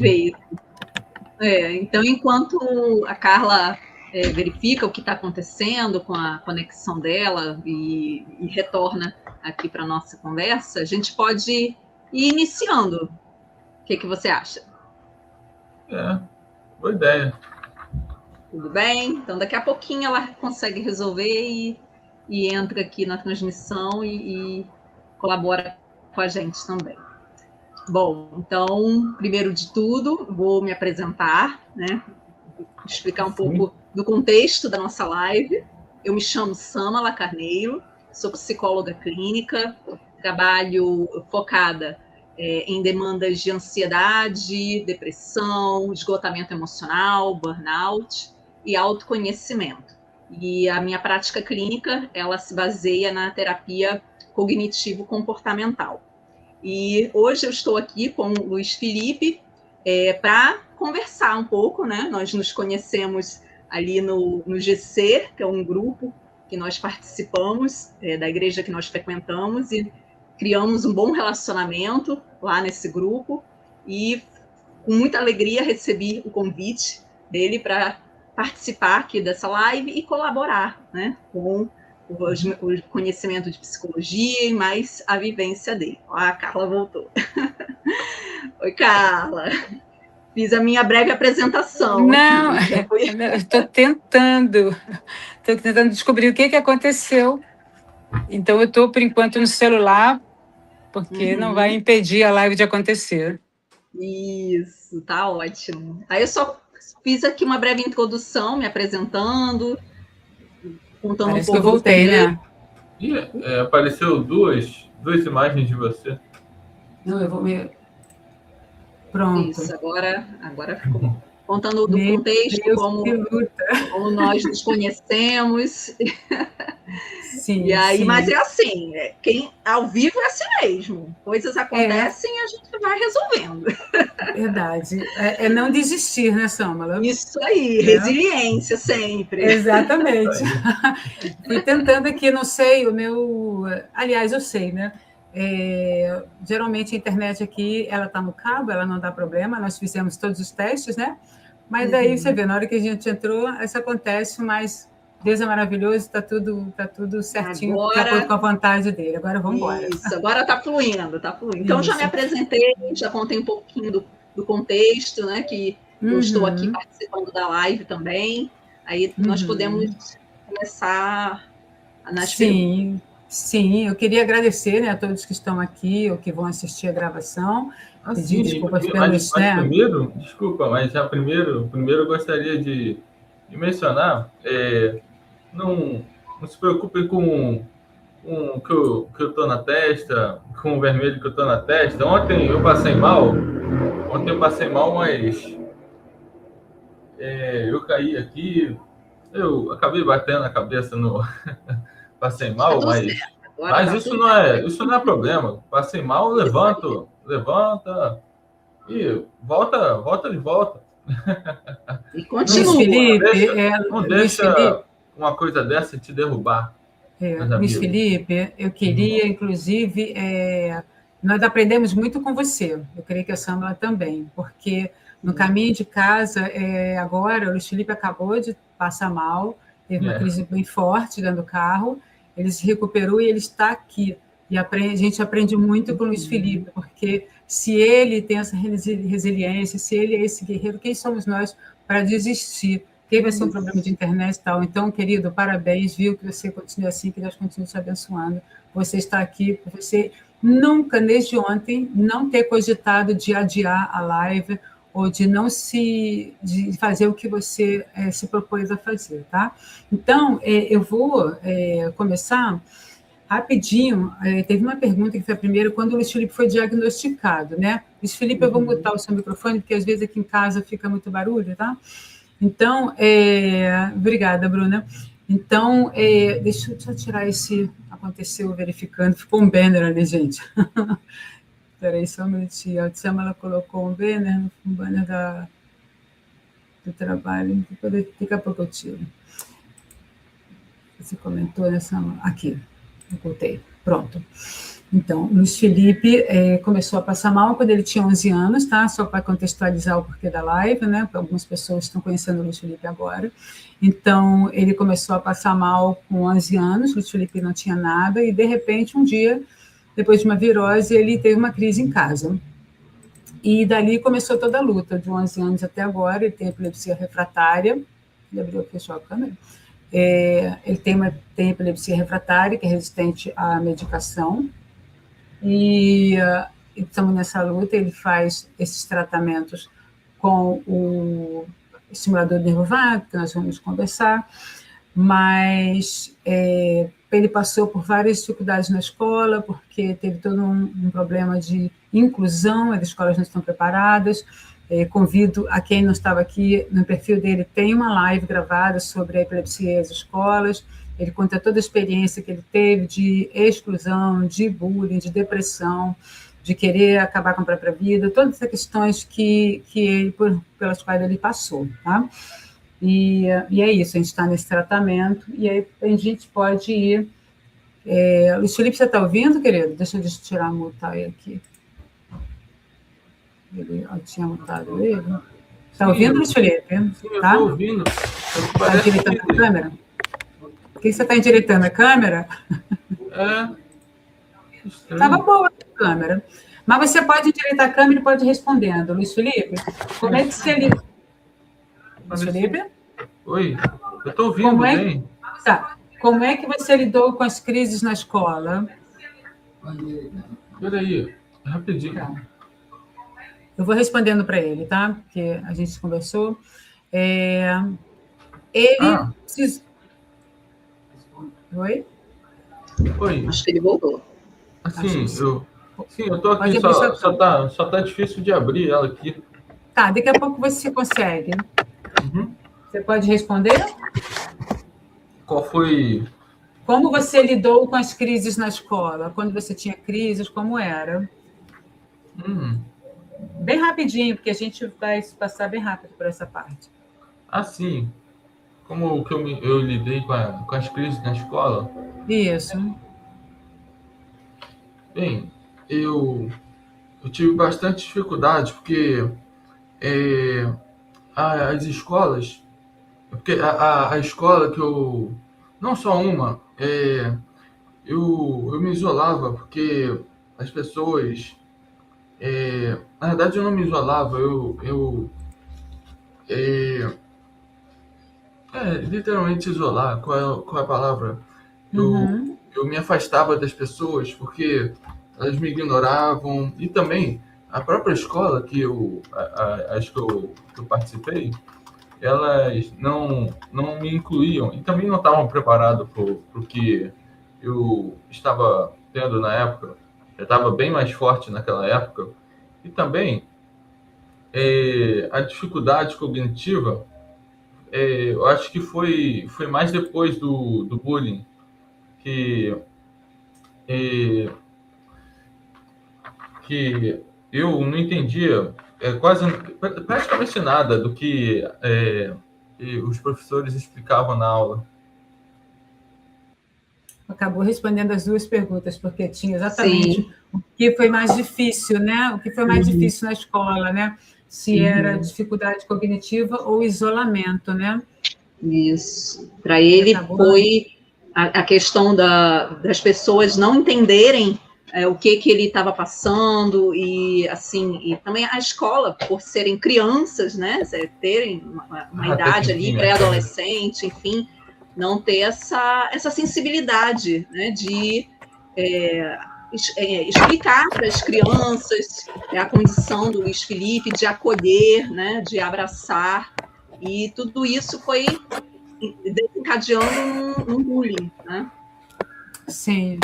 ver. Então, enquanto a Carla verifica o que está acontecendo com a conexão dela e retorna aqui para a nossa conversa, a gente pode ir iniciando. O que você acha? Boa ideia. Tudo bem? Então, daqui a pouquinho ela consegue resolver e entra aqui na transmissão e colabora com a gente também. Bom, então, primeiro de tudo, vou me apresentar, né? Explicar um pouco do contexto da nossa live. Eu me chamo Samala Carneiro, sou psicóloga clínica, trabalho focada em demandas de ansiedade, depressão, esgotamento emocional, burnout e autoconhecimento. E a minha prática clínica, ela se baseia na terapia cognitivo-comportamental. E hoje eu estou aqui com o Luiz Felipe para conversar um pouco, né? Nós nos conhecemos ali no GC, que é um grupo que nós participamos, da igreja que nós frequentamos, e criamos um bom relacionamento lá nesse grupo, e com muita alegria recebi o convite dele para participar aqui dessa live e colaborar, né, com o conhecimento de psicologia e mais a vivência dele. A Carla voltou. Oi, Carla. Fiz a minha breve apresentação. Não, estou tentando descobrir o que aconteceu. Então, eu estou, por enquanto, no celular, porque não vai impedir a live de acontecer. Isso, tá ótimo. Aí eu só fiz aqui uma breve introdução, me apresentando, contando Parece um pouco. Que eu voltei, né? E apareceu duas imagens de você. Não, eu vou me... Pronto. Isso, agora ficou bom. Contando do contexto, como nós nos conhecemos. Sim, e aí, sim. Mas é assim, quem ao vivo é assim mesmo. Coisas acontecem e a gente vai resolvendo. Verdade. É não desistir, né, Samala? Isso aí, resiliência sempre. Exatamente. Fui tentando aqui, não sei, o meu... Aliás, eu sei, né? Geralmente a internet aqui, ela está no cabo, ela não dá problema, nós fizemos todos os testes, né? Mas daí você vê, na hora que a gente entrou, isso acontece, mas Deus é maravilhoso, está tudo certinho, de acordo com a vontade dele. Agora vamos embora. Isso, agora está fluindo, Então, já me apresentei, já contei um pouquinho do contexto, né? Que eu estou aqui participando da live também. Aí nós podemos começar nas perguntas. Sim, eu queria agradecer, né, a todos que estão aqui ou que vão assistir a gravação. Pedir desculpas pelos... Mas primeiro, desculpa, mas já primeiro eu gostaria de mencionar, não se preocupem com que eu estou na testa, com o vermelho que eu estou na testa. Ontem eu passei mal, mas eu caí aqui, eu acabei batendo a cabeça no... Passei mal, mas isso não é problema. Passei mal, levanta e volta de volta. E continua. Não deixa uma coisa dessa te derrubar. Luiz Felipe, eu queria, inclusive, nós aprendemos muito com você, eu creio que a Samala também, porque no caminho de casa, agora, o Luiz Felipe acabou de passar mal, teve uma crise bem forte dentro do carro, ele se recuperou e ele está aqui. E a gente aprende muito com o Luiz Felipe, porque se ele tem essa resiliência, se ele é esse guerreiro, quem somos nós para desistir? Teve assim, um problema de internet e tal. Então, querido, parabéns, viu? Que você continue assim, que Deus continue te abençoando. Você está aqui, você nunca, desde ontem, não ter cogitado de adiar a live ou de não de fazer o que você se propôs a fazer, tá? Então, eu vou começar rapidinho. Teve uma pergunta que foi a primeira, quando o Luiz Felipe foi diagnosticado, né? Luiz Felipe, eu vou mutar o seu microfone, porque às vezes aqui em casa fica muito barulho, tá? Então, obrigada, Bruna. Então, deixa eu só tirar esse... Aconteceu verificando, ficou um banner ali, gente. Espera aí, só um minutinho. A Tsama, ela colocou um banner do trabalho. Daqui a pouco eu tiro. Você comentou nessa... Aqui, eu botei. Pronto. Então, o Luiz Felipe começou a passar mal quando ele tinha 11 anos, tá? Só para contextualizar o porquê da live, né? Algumas pessoas estão conhecendo o Luiz Felipe agora. Então, ele começou a passar mal com 11 anos, o Luiz Felipe não tinha nada, e, de repente, um dia, depois de uma virose, ele teve uma crise em casa. E dali começou toda a luta, de 11 anos até agora. Ele tem epilepsia refratária. Ele abriu e fechou a câmera. Ele tem epilepsia refratária, que é resistente à medicação. E estamos nessa luta. Ele faz esses tratamentos com o estimulador do nervo vago, que nós vamos conversar, mas ele passou por várias dificuldades na escola, porque teve todo um problema de inclusão, as escolas não estão preparadas. Convido a quem não estava aqui, no perfil dele tem uma live gravada sobre a epilepsia e as escolas. Ele conta toda a experiência que ele teve de exclusão, de bullying, de depressão, de querer acabar com a própria vida, todas essas questões que ele, pelas quais ele passou, tá? E é isso, a gente está nesse tratamento, e aí a gente pode ir... Luiz Felipe, você está ouvindo, querido? Deixa eu tirar, mutar ele aqui. Eu tinha mutado ele. Está ouvindo, Luiz Felipe? Sim, eu estou ouvindo. Está endireitando a câmera? Por que você está endireitando a câmera? Estava boa a câmera. Mas você pode endireitar a câmera e pode ir respondendo. Luiz Felipe, como é que você lida? Luiz Felipe? Oi, eu estou ouvindo bem. Tá. Como é que você lidou com as crises na escola? Espera aí, rapidinho. Tá. Eu vou respondendo para ele, tá? Porque a gente conversou. Oi? Oi. Acho que ele voltou. Sim, eu estou aqui, só tá difícil de abrir ela aqui. Tá, daqui a pouco você consegue. Uhum. Você pode responder? Qual foi... Como você lidou com as crises na escola? Quando você tinha crises, como era? Bem rapidinho, porque a gente vai passar bem rápido por essa parte. Sim. Como que eu lidei com as crises na escola? Isso. Bem, eu tive bastante dificuldade, porque as escolas... Porque a escola que eu... Não só uma, eu me isolava, porque as pessoas... na verdade, eu não me isolava, literalmente isolar, qual é a palavra? Eu me afastava das pessoas, porque elas me ignoravam, e também a própria escola que eu participei, elas não me incluíam, e também não estavam preparados para o que eu estava tendo na época. Eu estava bem mais forte naquela época, e também a dificuldade cognitiva, eu acho que foi mais depois do bullying, que eu não entendia praticamente nada do que os professores explicavam na aula. Acabou respondendo as duas perguntas, porque tinha exatamente o que foi mais difícil, né? O que foi mais difícil na escola, né? Se era dificuldade cognitiva ou isolamento, né? Isso. Para ele foi a questão das pessoas não entenderem o que ele estava passando, e assim, e também a escola, por serem crianças, né? Terem uma idade ali, pré-adolescente, enfim, não ter essa sensibilidade, né, de explicar para as crianças a condição do Luiz Felipe, de acolher, né, de abraçar, e tudo isso foi desencadeando um bullying, né? Sim.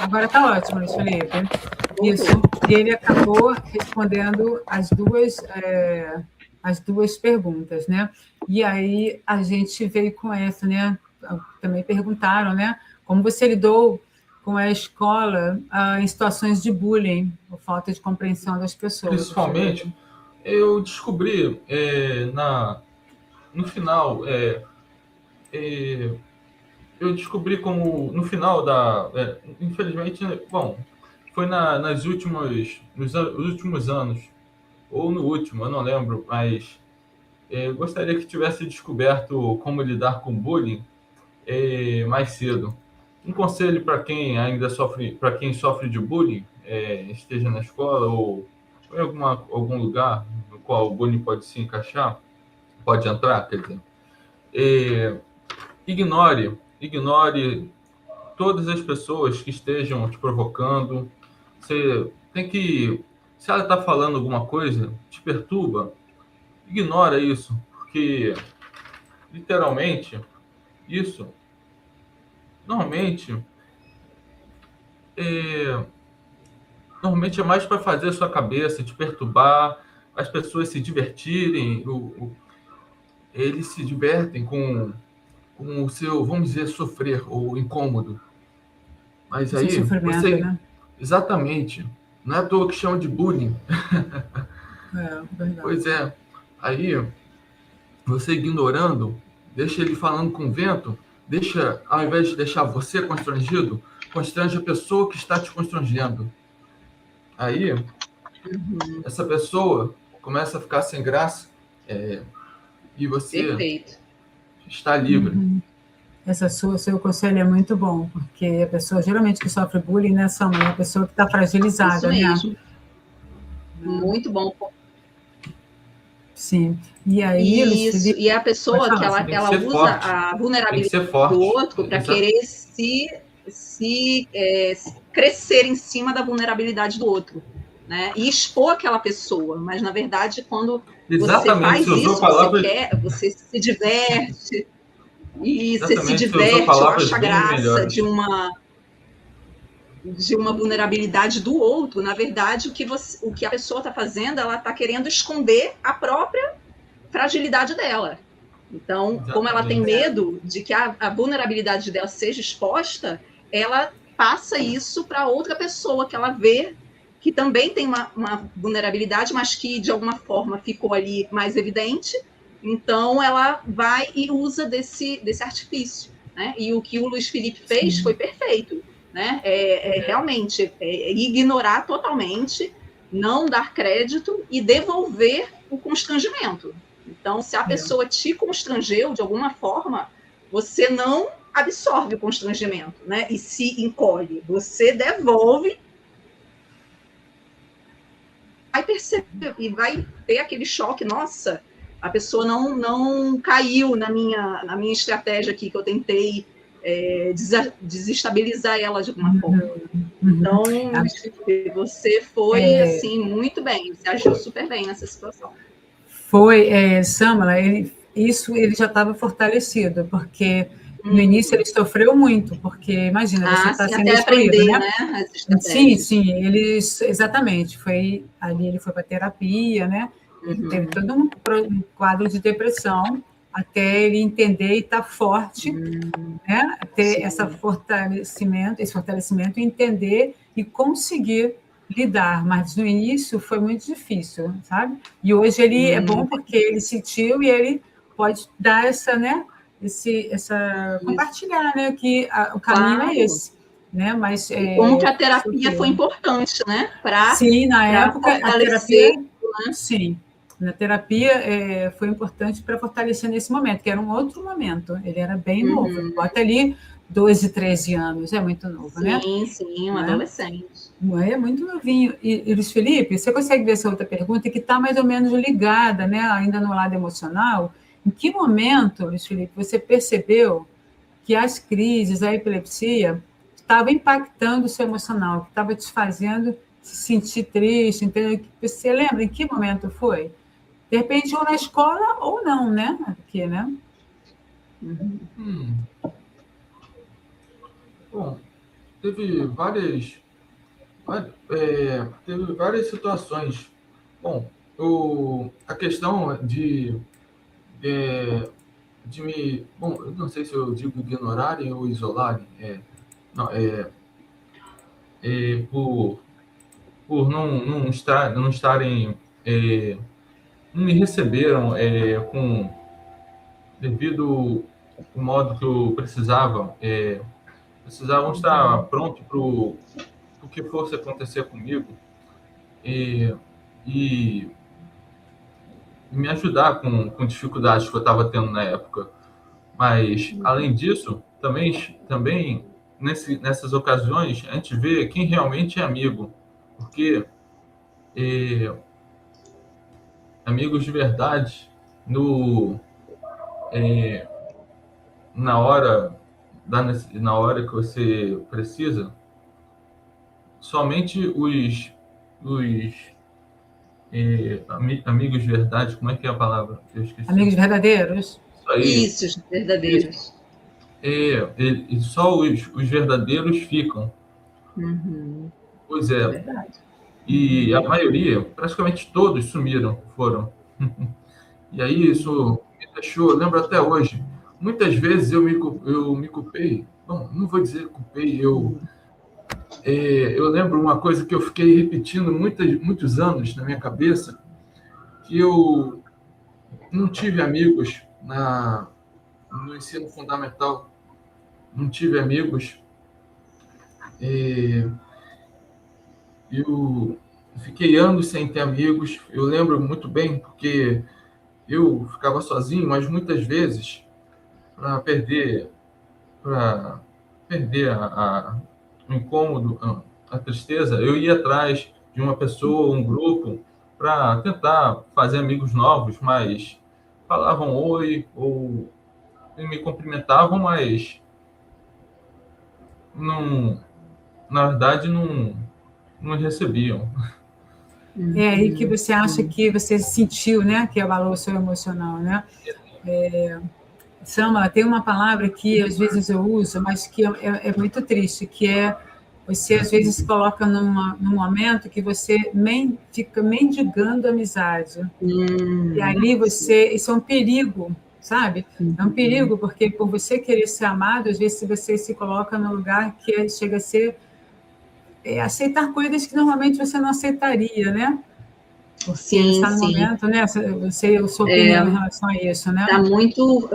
Agora está ótimo, Luiz Felipe. Isso. E ele acabou respondendo as duas perguntas, né? E aí a gente veio com essa, né? Também perguntaram, né? Como você lidou com a escola em situações de bullying, ou falta de compreensão das pessoas? Principalmente, eu descobri no final, eu descobri como, no final infelizmente, bom, foi nos últimos anos, ou no último, eu não lembro, mas eu gostaria que tivesse descoberto como lidar com bullying mais cedo. Um conselho para quem ainda sofre, para quem sofre de bullying, esteja na escola ou em algum lugar no qual o bullying pode se encaixar, pode entrar, quer dizer, ignore todas as pessoas que estejam te provocando. Você tem que, se ela está falando alguma coisa, te perturba, ignora isso, porque literalmente isso normalmente é, normalmente é mais para fazer a sua cabeça, te perturbar, as pessoas se divertirem, eles se divertem com o seu, vamos dizer, sofrer ou incômodo. Mas Esse aí, sofrimento, né? exatamente, não é à toa que chamam de bullying. Verdade. Pois é, aí você ignorando, deixa ele falando com o vento, ao invés de deixar você constrangido, constrange a pessoa que está te constrangendo. Aí, essa pessoa começa a ficar sem graça e você Perfeito. está livre. Seu conselho é muito bom, porque a pessoa geralmente que sofre bullying, né, é uma pessoa que está fragilizada, Isso mesmo. né? Muito bom. Sim. E aí, isso. E a pessoa que ela usa forte. a vulnerabilidade do outro para querer crescer em cima da vulnerabilidade do outro, né? E expor aquela pessoa. Mas na verdade, quando você faz isso, você se diverte. E você se diverte ou acha graça de uma vulnerabilidade do outro. Na verdade, o que a pessoa está fazendo, ela está querendo esconder a própria fragilidade dela. Então, exatamente. Como ela tem medo de que a vulnerabilidade dela seja exposta, ela passa isso para outra pessoa que ela vê que também tem uma vulnerabilidade, mas que de alguma forma ficou ali mais evidente. Então, ela vai e usa desse artifício, né? E o que o Luiz Felipe fez foi perfeito, né? Realmente ignorar totalmente, não dar crédito e devolver o constrangimento. Então, se a pessoa te constrangeu de alguma forma, você não absorve o constrangimento, né? E se encolhe, você devolve, vai perceber e vai ter aquele choque, nossa, a pessoa não caiu na minha estratégia aqui, que eu tentei desestabilizar ela de alguma forma. Então, você foi, assim, muito bem, você agiu super bem nessa situação. Samara, ele já estava fortalecido, porque no início ele sofreu muito, porque imagina, você está sendo excluído, né? Sim, exatamente, ali ele foi para terapia, né? Ele teve todo um quadro de depressão, até ele entender e estar forte, né? Ter esse fortalecimento, entender e conseguir lidar, mas no início foi muito difícil, sabe? E hoje ele é bom porque ele sentiu e ele pode dar compartilhar, né? Que o caminho é esse, né? Mas como que a terapia foi importante, né? Sim, na época a terapia, né? Sim, na terapia foi importante para fortalecer nesse momento, que era um outro momento. Ele era bem novo, bota ali 12, 13 anos, é muito novo, né? Sim, um adolescente. É muito novinho. E Luiz Felipe, você consegue ver essa outra pergunta que está mais ou menos ligada, né, ainda no lado emocional? Em que momento, Luiz Felipe, você percebeu que as crises, a epilepsia, estavam impactando o seu emocional, que estava te fazendo se sentir triste, entendeu? Você lembra em que momento foi? De repente, ou na escola ou não, né? Aqui, né? Bom, teve várias situações. Bom, a questão de me... Bom, eu não sei se eu digo ignorarem ou isolarem. Por não estarem... não me receberam devido o modo que eu precisava. Precisavam estar pronto para o que fosse acontecer comigo e me ajudar com dificuldades que eu estava tendo na época. Mas, além disso, também nessas ocasiões, a gente vê quem realmente é amigo. Porque amigos de verdade, na hora na hora que você precisa, somente os amigos de verdade, como é que é a palavra? Eu esqueci. Amigos verdadeiros? Isso aí. Isso, os verdadeiros. E só os verdadeiros ficam. Uhum. Pois é. Verdade. E a maioria, praticamente todos foram. E aí isso me deixou, eu lembro até hoje, muitas vezes eu me culpei, não vou dizer culpei, eu lembro uma coisa que eu fiquei repetindo muitos anos na minha cabeça, que eu não tive amigos no ensino fundamental, não tive amigos, eu fiquei anos sem ter amigos, eu lembro muito bem, porque eu ficava sozinho, mas muitas vezes, para perder o incômodo, a tristeza, eu ia atrás de uma pessoa, um grupo, para tentar fazer amigos novos, mas falavam oi ou me cumprimentavam, mas não, na verdade não recebiam. É aí que você acha que você sentiu, né, que abalou o seu emocional, né? Samala, tem uma palavra que às vezes eu uso, mas que é muito triste, que é você às vezes se coloca num momento que você fica mendigando amizade. E ali isso é um perigo, sabe? É um perigo, porque por você querer ser amado, às vezes você se coloca num lugar que chega a ser aceitar coisas que normalmente você não aceitaria, né? Porque você está no momento, né? A sua opinião em relação a isso, né? Está muito,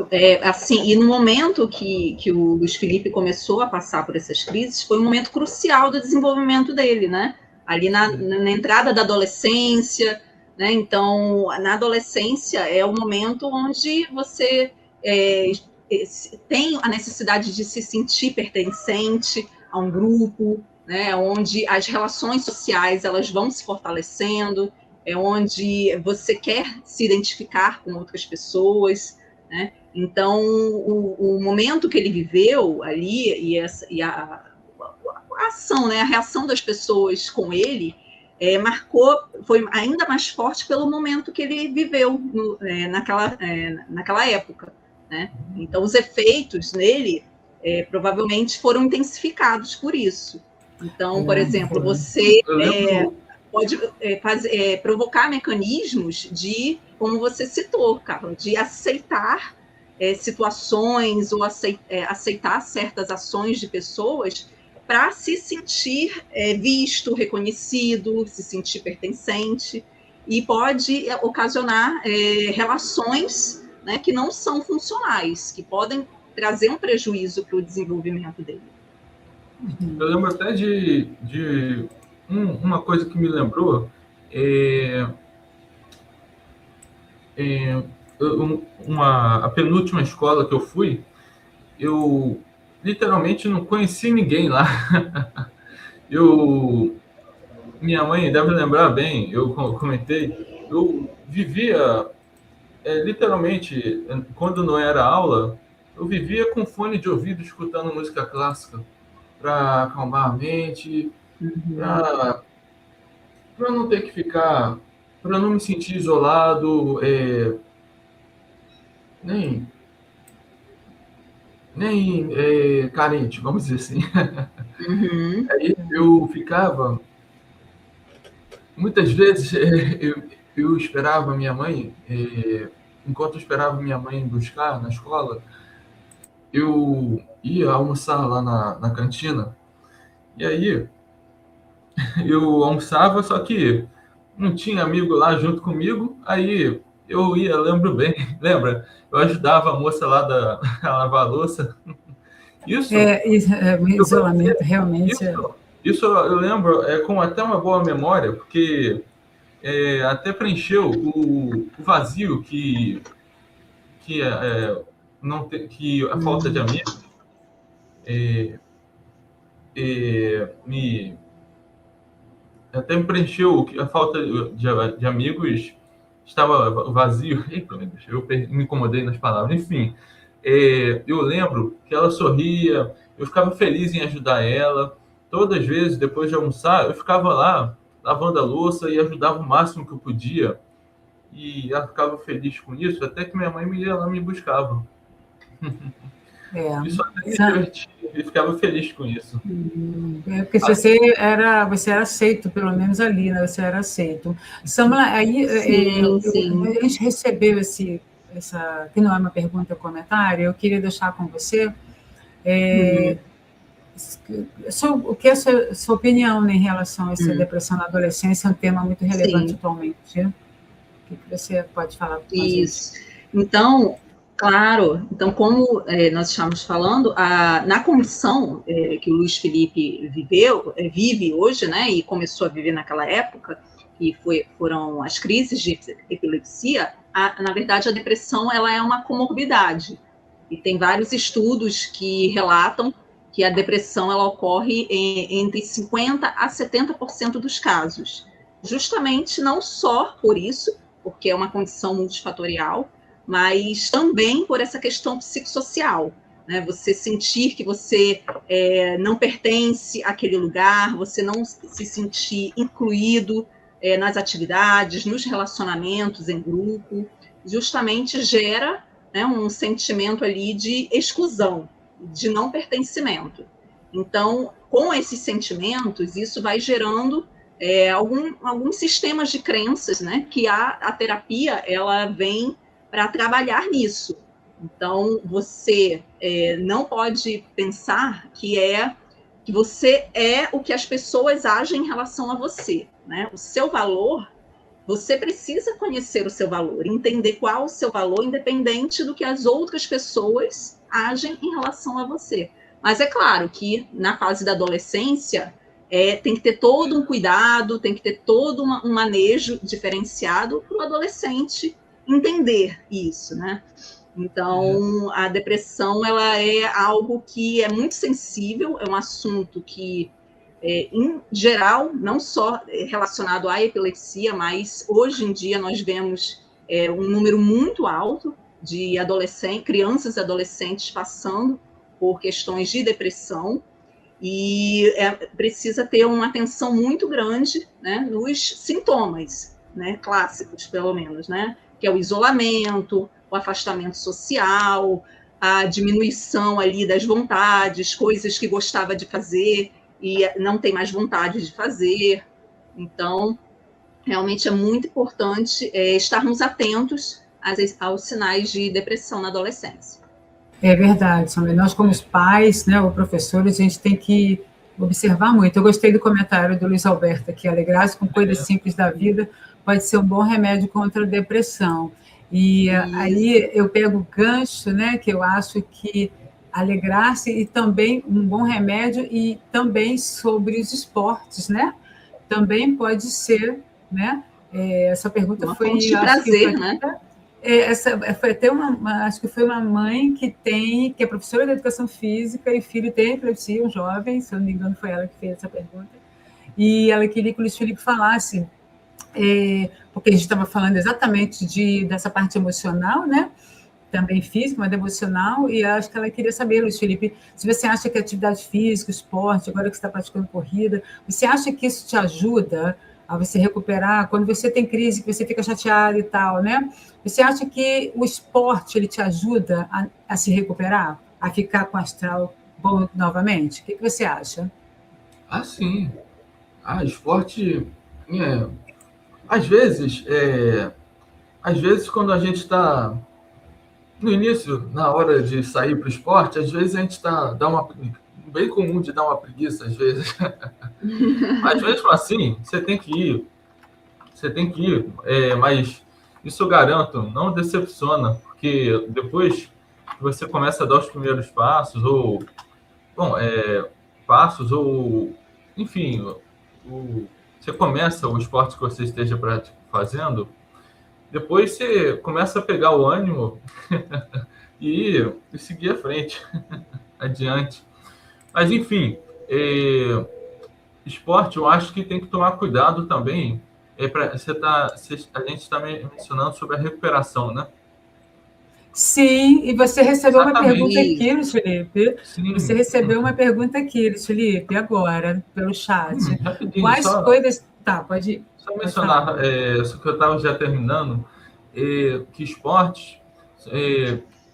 assim, e no momento que o Luiz Felipe começou a passar por essas crises, foi um momento crucial do desenvolvimento dele, né? Ali na entrada da adolescência, né? Então, na adolescência é o momento onde você tem a necessidade de se sentir pertencente a um grupo, né? Onde as relações sociais elas vão se fortalecendo, é onde você quer se identificar com outras pessoas, né? Então, o momento que ele viveu ali e a ação, né, a reação das pessoas com ele foi ainda mais forte pelo momento que ele viveu naquela época, né? Então, os efeitos nele provavelmente foram intensificados por isso. Então, por exemplo, você pode provocar mecanismos de, como você citou, Carla, de aceitar situações ou aceitar certas ações de pessoas para se sentir visto, reconhecido, se sentir pertencente, e pode ocasionar relações, né, que não são funcionais, que podem trazer um prejuízo para o desenvolvimento dele. Eu lembro até de uma coisa que me lembrou, a penúltima escola que eu fui, eu literalmente não conheci ninguém lá. Minha mãe deve lembrar bem, eu comentei, eu vivia literalmente, quando não era aula, eu vivia com fone de ouvido escutando música clássica para acalmar a mente, para não ter que ficar, para não me sentir isolado, nem carente, vamos dizer assim. Aí eu ficava, muitas vezes eu esperava minha mãe, enquanto eu esperava minha mãe buscar na escola, eu ia almoçar lá na cantina, e aí eu almoçava, só que não tinha amigo lá junto comigo, aí eu ia, lembro bem, lembra? Eu ajudava a moça lá a lavar a louça. Isso, O isolamento realmente... Isso eu lembro com até uma boa memória, porque até preencheu o vazio que a falta de amigos até me preencheu a falta de amigos, estava vazio. Eita, eu me incomodei nas palavras. Enfim, eu lembro que ela sorria, eu ficava feliz em ajudar ela. Todas as vezes, depois de almoçar, eu ficava lá lavando a louça e ajudava o máximo que eu podia. E ela ficava feliz com isso, até que minha mãe ia lá me buscava. Isso até me divertia, e ficava feliz com isso. Porque você era aceito, pelo menos ali, né? Você era aceito. Samla, aí a gente recebeu essa, que não é uma pergunta, é um comentário, eu queria deixar com você o que é a sua opinião, né, em relação a essa depressão na adolescência, é um tema muito relevante atualmente. O que você pode falar para isso? Então, claro, então como nós estamos falando, na condição que o Luiz Felipe vive hoje, né, e começou a viver naquela época, que foram as crises de epilepsia, na verdade a depressão ela é uma comorbidade, e tem vários estudos que relatam que a depressão ela ocorre entre 50% a 70% dos casos, justamente não só por isso, porque é uma condição multifatorial, mas também por essa questão psicossocial, né? Você sentir que você não pertence àquele lugar, você não se sentir incluído nas atividades, nos relacionamentos em grupo, justamente gera, né, um sentimento ali de exclusão, de não pertencimento. Então, com esses sentimentos, isso vai gerando alguns sistemas de crenças, né, que a terapia ela vem para trabalhar nisso. Então, você não pode pensar que você é o que as pessoas agem em relação a você, né? O seu valor, você precisa conhecer o seu valor, entender qual o seu valor, independente do que as outras pessoas agem em relação a você. Mas é claro que na fase da adolescência tem que ter todo um cuidado, tem que ter todo um manejo diferenciado para o adolescente entender isso, né? Então, a depressão ela é algo que é muito sensível, é um assunto que, em geral, não só relacionado à epilepsia, mas hoje em dia nós vemos um número muito alto de crianças e adolescentes passando por questões de depressão, e precisa ter uma atenção muito grande, né, nos sintomas, né, clássicos, pelo menos, né, que é o isolamento, o afastamento social, a diminuição ali das vontades, coisas que gostava de fazer e não tem mais vontade de fazer. Então, realmente é muito importante estarmos atentos aos sinais de depressão na adolescência. É verdade, Samla. Nós, como pais, né, ou professores, a gente tem que observar muito. Eu gostei do comentário do Luiz Alberto aqui, alegrar-se com coisas simples da vida pode ser um bom remédio contra a depressão. E aí eu pego o gancho, né, que eu acho que alegrar-se e também um bom remédio, e também sobre os esportes, né? Também pode ser, né? Essa pergunta uma foi... fonte de prazer, né? Foi até acho que foi uma mãe que é professora de educação física e filho tem epilepsia, um jovem, se eu não me engano foi ela que fez essa pergunta, e ela queria que o Luiz Felipe falasse, porque a gente estava falando exatamente dessa parte emocional, né? Também física, mas emocional, e acho que ela queria saber, Luiz Felipe, se você acha que a atividade física, esporte, agora que você está praticando corrida, você acha que isso te ajuda a você recuperar, quando você tem crise, que você fica chateado e tal, né? Você acha que o esporte, ele te ajuda a se recuperar, a ficar com o astral bom novamente? O que você acha? Sim. Esporte, às vezes, quando a gente está no início, na hora de sair para o esporte, às vezes a gente bem comum de dar uma preguiça, às vezes. Mas mesmo assim, você tem que ir. Mas isso eu garanto, não decepciona, porque depois que você começa a dar os primeiros passos, ou, bom, passos, ou, enfim, você começa o esporte que você esteja fazendo, depois você começa a pegar o ânimo e seguir à frente, adiante. Mas, enfim, esporte, eu acho que tem que tomar cuidado também. A gente está mencionando sobre a recuperação, né? Sim, e você recebeu uma pergunta Exatamente. aqui, Luiz Felipe. Sim. Você recebeu uma pergunta aqui, Luiz Felipe, agora, pelo chat. Rapidinho, Quais coisas... Tá, pode ir. Só mencionar, isso que eu estava já terminando, que esportes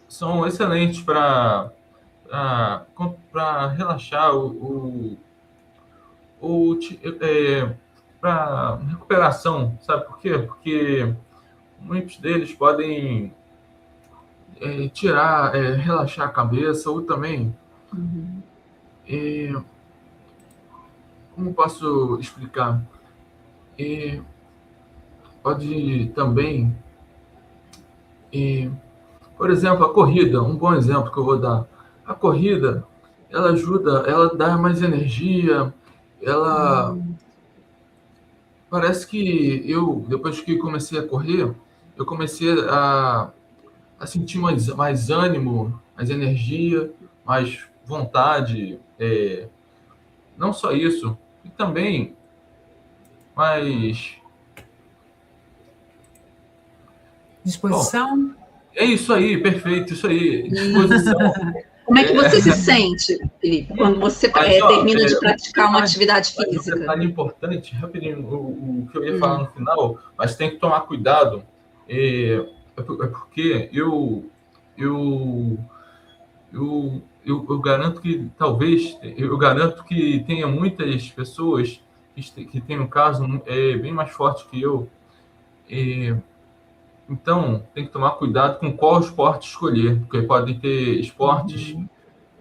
são excelentes para relaxar para recuperação, sabe por quê? Porque muitos deles podem relaxar a cabeça, ou também, como posso explicar? Pode também, por exemplo, a corrida, um bom exemplo que eu vou dar. A corrida, ela ajuda, ela dá mais energia, ela... Parece que depois que comecei a correr, eu comecei a sentir mais ânimo, mais energia, mais vontade. Não só isso, e também mais... Disposição? Bom, é isso aí, perfeito, isso aí, disposição. Como é que você se sente, Felipe, quando você termina de praticar uma atividade física? Um detalhe importante, rapidinho, o que eu ia falar no final, mas tem que tomar cuidado, porque eu garanto que eu garanto que tenha muitas pessoas que têm um caso bem mais forte que eu. Então, tem que tomar cuidado com qual esporte escolher, porque podem ter esportes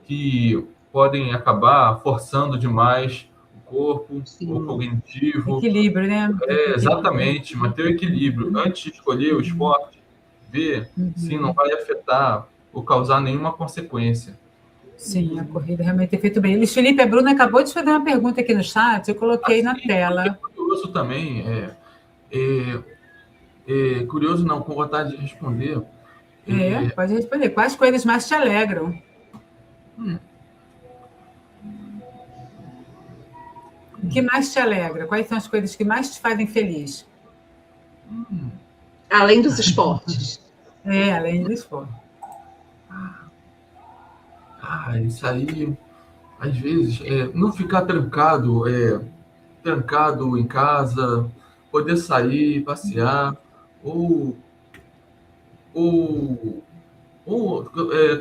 que podem acabar forçando demais o corpo, o cognitivo. Equilíbrio, né? Exatamente, manter o equilíbrio. Antes de escolher o esporte, ver se não vai afetar ou causar nenhuma consequência. Sim, a corrida realmente tem feito bem. Luiz Felipe, a Bruna acabou de fazer uma pergunta aqui no chat, eu coloquei na tela. Curioso também, curioso não, com vontade de responder. Pode responder. Quais coisas mais te alegram? O que mais te alegra? Quais são as coisas que mais te fazem feliz? Além dos esportes. Além do esporte. Isso aí, às vezes, não ficar trancado em casa, poder sair, passear, ou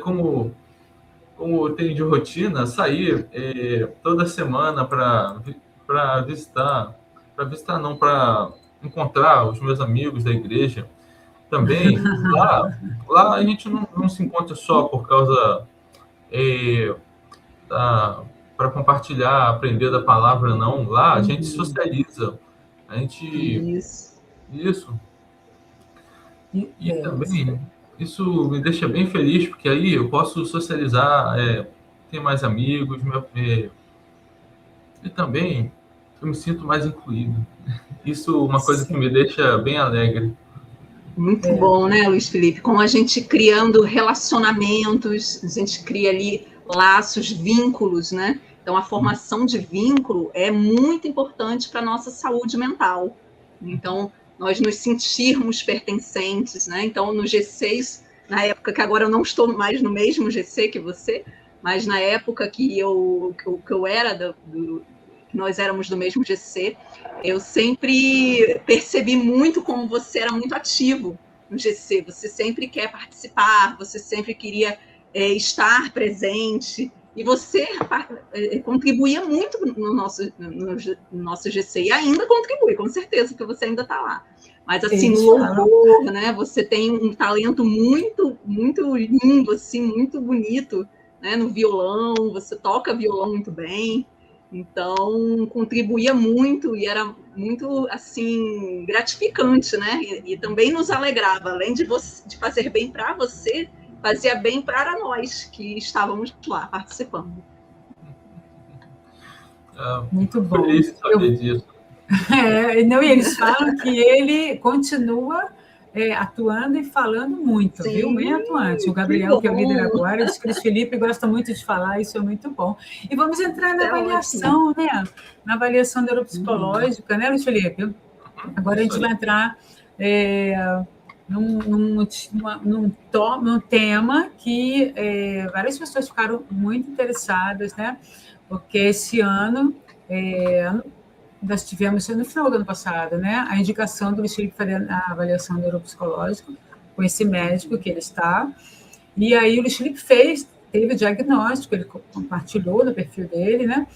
como eu tenho de rotina, sair toda semana para visitar, para encontrar os meus amigos da igreja. Também, lá a gente não se encontra só por causa para compartilhar, aprender da palavra, não. Lá a gente socializa. A gente... Isso. E também, isso me deixa bem feliz, porque aí eu posso socializar, ter mais amigos, e também eu me sinto mais incluído. Isso é uma coisa que me deixa bem alegre. Muito bom, né, Luiz Felipe? Com a gente criando relacionamentos, a gente cria ali laços, vínculos, né? Então, a formação de vínculo é muito importante para a nossa saúde mental. Então, nós nos sentirmos pertencentes, né? Então, no G6, na época que agora eu não estou mais no mesmo GC que você, mas na época que eu era que nós éramos do mesmo GC, eu sempre percebi muito como você era muito ativo no GC. Você sempre quer participar, você sempre queria estar presente, e você contribuía muito no nosso GC, e ainda contribui, com certeza, porque você ainda está lá. Mas, assim, no louvor, né, você tem um talento muito, muito lindo, assim, muito bonito, né, no violão, você toca violão muito bem. Então, contribuía muito e era muito, assim, gratificante, né? E também nos alegrava, além de fazer bem para você, fazia bem para nós que estávamos lá participando. Muito bom. Feliz de saber disso. Não, e eles falam que ele continua atuando e falando muito, sim, viu? Bem atuante. O Gabriel, que é o líder agora, diz que o Luiz Felipe gosta muito de falar, isso é muito bom. E vamos entrar na avaliação, né? Na avaliação neuropsicológica, né, Luiz Felipe? Agora a gente vai entrar num tema que várias pessoas ficaram muito interessadas, né? Porque esse ano nós tivemos, no final do ano passado, né, a indicação do Luiz Felipe fazer a avaliação neuropsicológica com esse médico que ele está, e aí o Luiz Felipe teve o diagnóstico, ele compartilhou no perfil dele, né,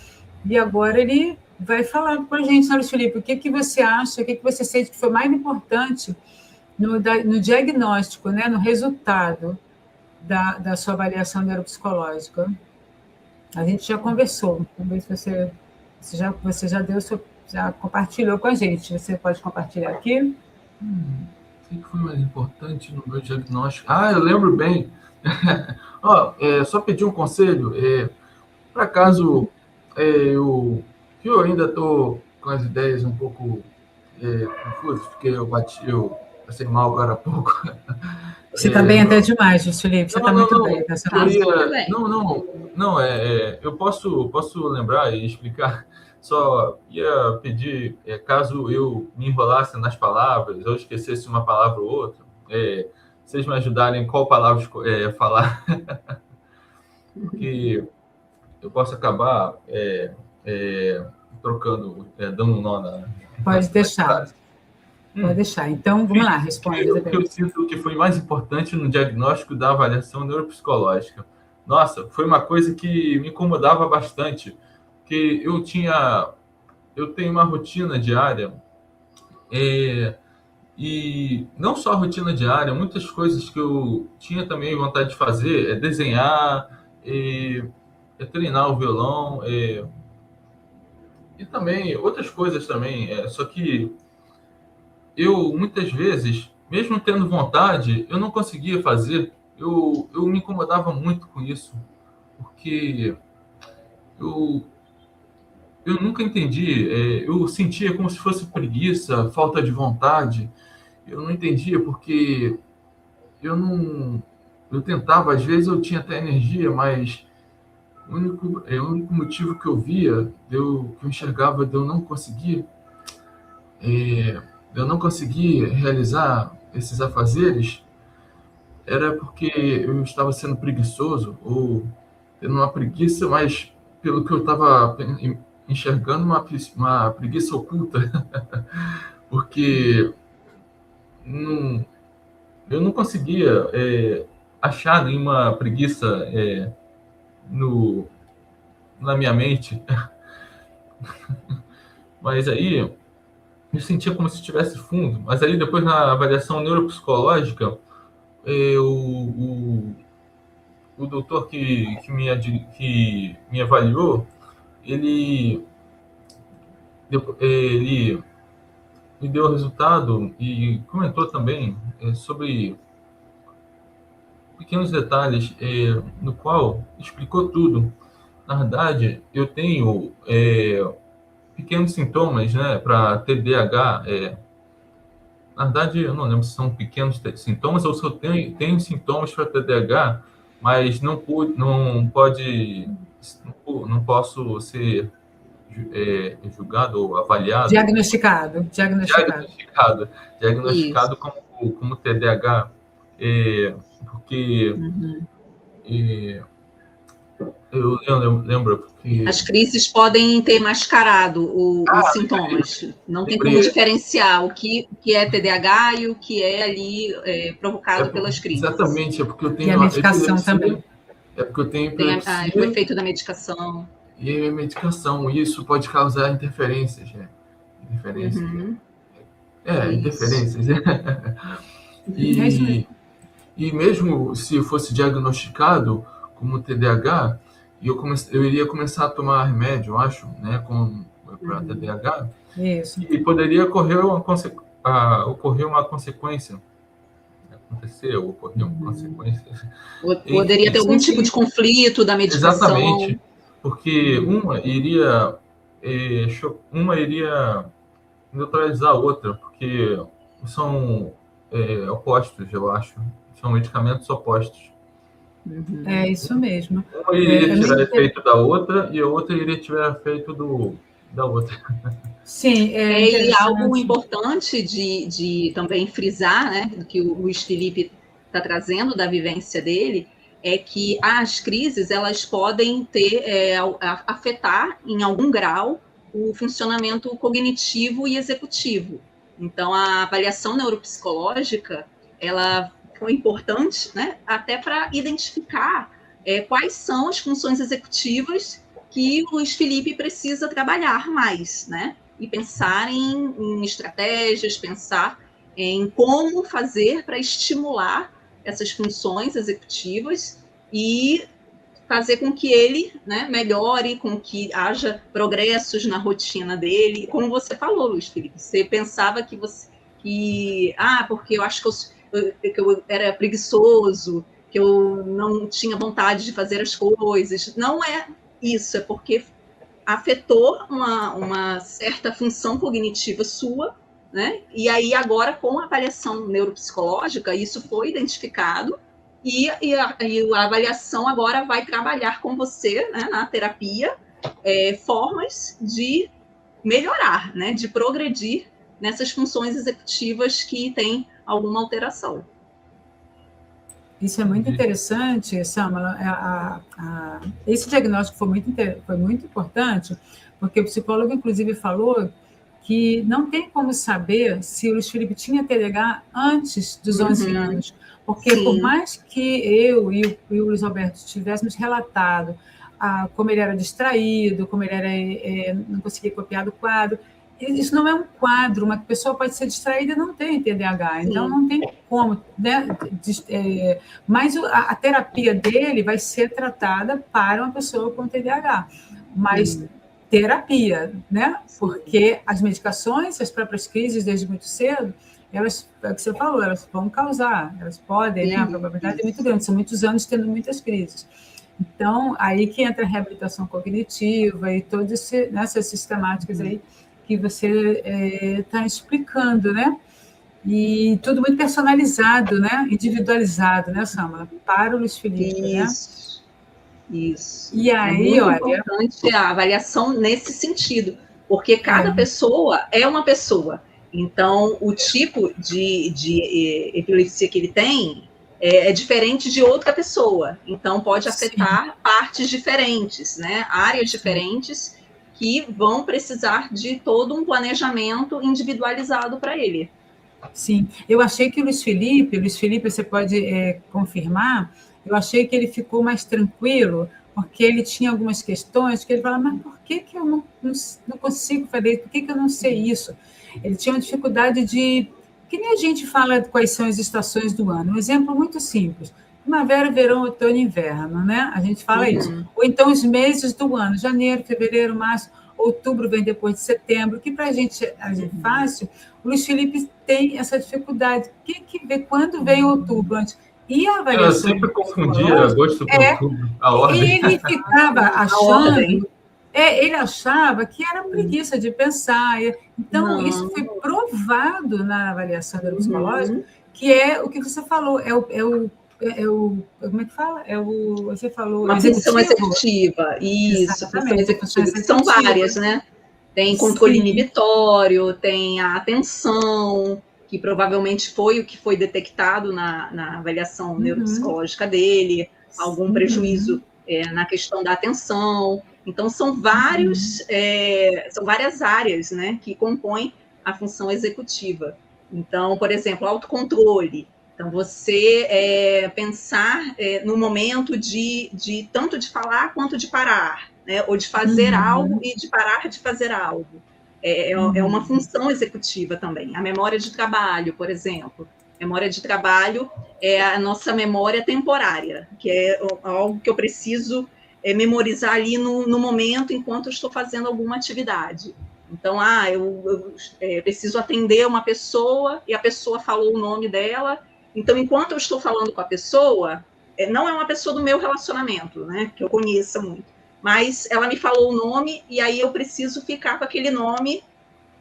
e agora ele vai falar com a gente, né, Luiz Felipe, o que você acha, o que você sente que foi mais importante no diagnóstico, né, no resultado da sua avaliação neuropsicológica. A gente já conversou, vamos ver se você já compartilhou com a gente. Você pode compartilhar aqui? O que foi mais importante no meu diagnóstico? Eu lembro bem. Só pedir um conselho. Por acaso, eu ainda estou com as ideias um pouco confusas, porque eu passei mal agora há pouco. Você está bem até demais, Felipe. Você está muito bem. Eu posso lembrar e explicar. Só ia pedir, caso eu me enrolasse nas palavras, ou esquecesse uma palavra ou outra, vocês me ajudarem qual palavra falar, porque eu posso acabar trocando, dando um nó na... Pode deixar. Pode deixar. Então, vamos lá, responde. O que eu sinto que foi mais importante no diagnóstico da avaliação neuropsicológica. Nossa, foi uma coisa que me incomodava bastante, que eu tenho uma rotina diária, e não só a rotina diária, muitas coisas que eu tinha também vontade de fazer, desenhar, treinar o violão, e também outras coisas também, só que eu, muitas vezes, mesmo tendo vontade, eu não conseguia fazer, eu me incomodava muito com isso, porque eu nunca entendi, eu sentia como se fosse preguiça, falta de vontade, eu não entendia porque eu tentava, às vezes eu tinha até energia, mas o único motivo que eu via, que eu enxergava de eu não conseguir, realizar esses afazeres, era porque eu estava sendo preguiçoso, ou tendo uma preguiça, mas pelo que eu estava enxergando uma preguiça oculta, porque eu não conseguia achar nenhuma preguiça na minha mente. Mas aí eu sentia como se estivesse fundo. Mas aí depois, na avaliação neuropsicológica, o doutor que me avaliou, ele me deu o resultado e comentou também sobre pequenos detalhes, no qual explicou tudo. Na verdade, eu tenho pequenos sintomas, né, para TDAH. Na verdade, eu não lembro se são pequenos sintomas ou se eu tenho sintomas para TDAH, mas não posso ser julgado ou avaliado. Diagnosticado como TDAH, porque eu lembro porque as crises podem ter mascarado os sintomas. Não tem como diferenciar o que é TDAH e o que é ali provocado pelas crises. Exatamente, é porque eu tenho... E a medicação também. É porque eu tenho epilepsia. O efeito da medicação. E a medicação, isso pode causar interferências, né? Interferências. E mesmo se fosse diagnosticado como TDAH, e eu iria começar a tomar remédio, eu acho, né, para TDAH, Isso. e poderia ocorrer uma consequência. Ocorreu uma consequência. Poderia ter algum tipo de conflito da medicação. Exatamente, porque uma iria neutralizar a outra, porque são opostos, eu acho. São medicamentos opostos. É isso mesmo. Uma iria tirar efeito da outra e a outra iria tirar efeito da outra. Sim, e algo importante de também frisar, né, que o Luiz Felipe está trazendo da vivência dele, é que as crises elas podem afetar em algum grau o funcionamento cognitivo e executivo. Então, a avaliação neuropsicológica ela foi importante, né, até para identificar quais são as funções executivas que o Luiz Felipe precisa trabalhar mais, né? E pensar em estratégias, pensar em como fazer para estimular essas funções executivas e fazer com que ele, né, melhore, com que haja progressos na rotina dele. Como você falou, Luiz Felipe, você pensava porque eu acho que eu era preguiçoso, que eu não tinha vontade de fazer as coisas. Não é isso, é porque afetou uma certa função cognitiva sua, né? E aí agora com a avaliação neuropsicológica isso foi identificado e a avaliação agora vai trabalhar com você, né, na terapia, formas de melhorar, né, de progredir nessas funções executivas que têm alguma alteração. Isso é muito interessante, Samara. Esse diagnóstico foi muito importante, porque o psicólogo, inclusive, falou que não tem como saber se o Luiz Felipe tinha TDAH antes dos 11 anos. Porque, por mais que eu e o Luiz Alberto tivéssemos relatado como ele era distraído, como ele não conseguia copiar do quadro, isso não é um quadro, uma pessoa pode ser distraída e não tem TDAH, então não tem como, né? Mas a terapia dele vai ser tratada para uma pessoa com TDAH, mas terapia, né? Porque as medicações, as próprias crises desde muito cedo, elas, é o que você falou, elas vão causar, elas podem, né? A probabilidade é muito grande, são muitos anos tendo muitas crises. Então, aí que entra a reabilitação cognitiva e todas essas sistemáticas aí que você está explicando, né? E tudo muito personalizado, né? Individualizado, né, Samara? Para o Luiz Felipe, né? Isso. E aí, muito importante a avaliação nesse sentido, porque cada pessoa é uma pessoa. Então, o tipo de epilepsia que ele tem é diferente de outra pessoa. Então, pode afetar partes diferentes, né? Áreas diferentes que vão precisar de todo um planejamento individualizado para ele. Sim, eu achei que o Luiz Felipe, você pode confirmar, eu achei que ele ficou mais tranquilo, porque ele tinha algumas questões que ele falava, mas por que eu não consigo fazer isso? Por que eu não sei isso? Ele tinha uma dificuldade que nem a gente fala quais são as estações do ano. Um exemplo muito simples. Primavera, verão, outono e inverno, né? A gente fala isso. Ou então os meses do ano, janeiro, fevereiro, março, outubro vem depois de setembro, que para a gente é fácil. O Luiz Felipe tem essa dificuldade. Quando vem outubro antes? E a avaliação... Eu sempre confundia agosto com outubro, a ordem. E ele ficava achando... ele achava que era preguiça de pensar. Então, isso foi provado na avaliação neuropsicológica, que é o que você falou, como é que fala? Você falou... Uma função executiva. Isso, função executiva. São várias, né? Tem controle inibitório, tem a atenção, que provavelmente foi o que foi detectado na avaliação neuropsicológica dele, algum prejuízo na questão da atenção. Então, são várias áreas, né, que compõem a função executiva. Então, por exemplo, autocontrole. Então, você pensar no momento de tanto de falar quanto de parar, né, ou de fazer algo e de parar de fazer algo. É uma função executiva também. A memória de trabalho, por exemplo. Memória de trabalho é a nossa memória temporária, que é algo que eu preciso memorizar ali no momento, enquanto eu estou fazendo alguma atividade. Então, eu preciso atender uma pessoa, e a pessoa falou o nome dela, então, enquanto eu estou falando com a pessoa, não é uma pessoa do meu relacionamento, né, que eu conheça muito, mas ela me falou o nome, e aí eu preciso ficar com aquele nome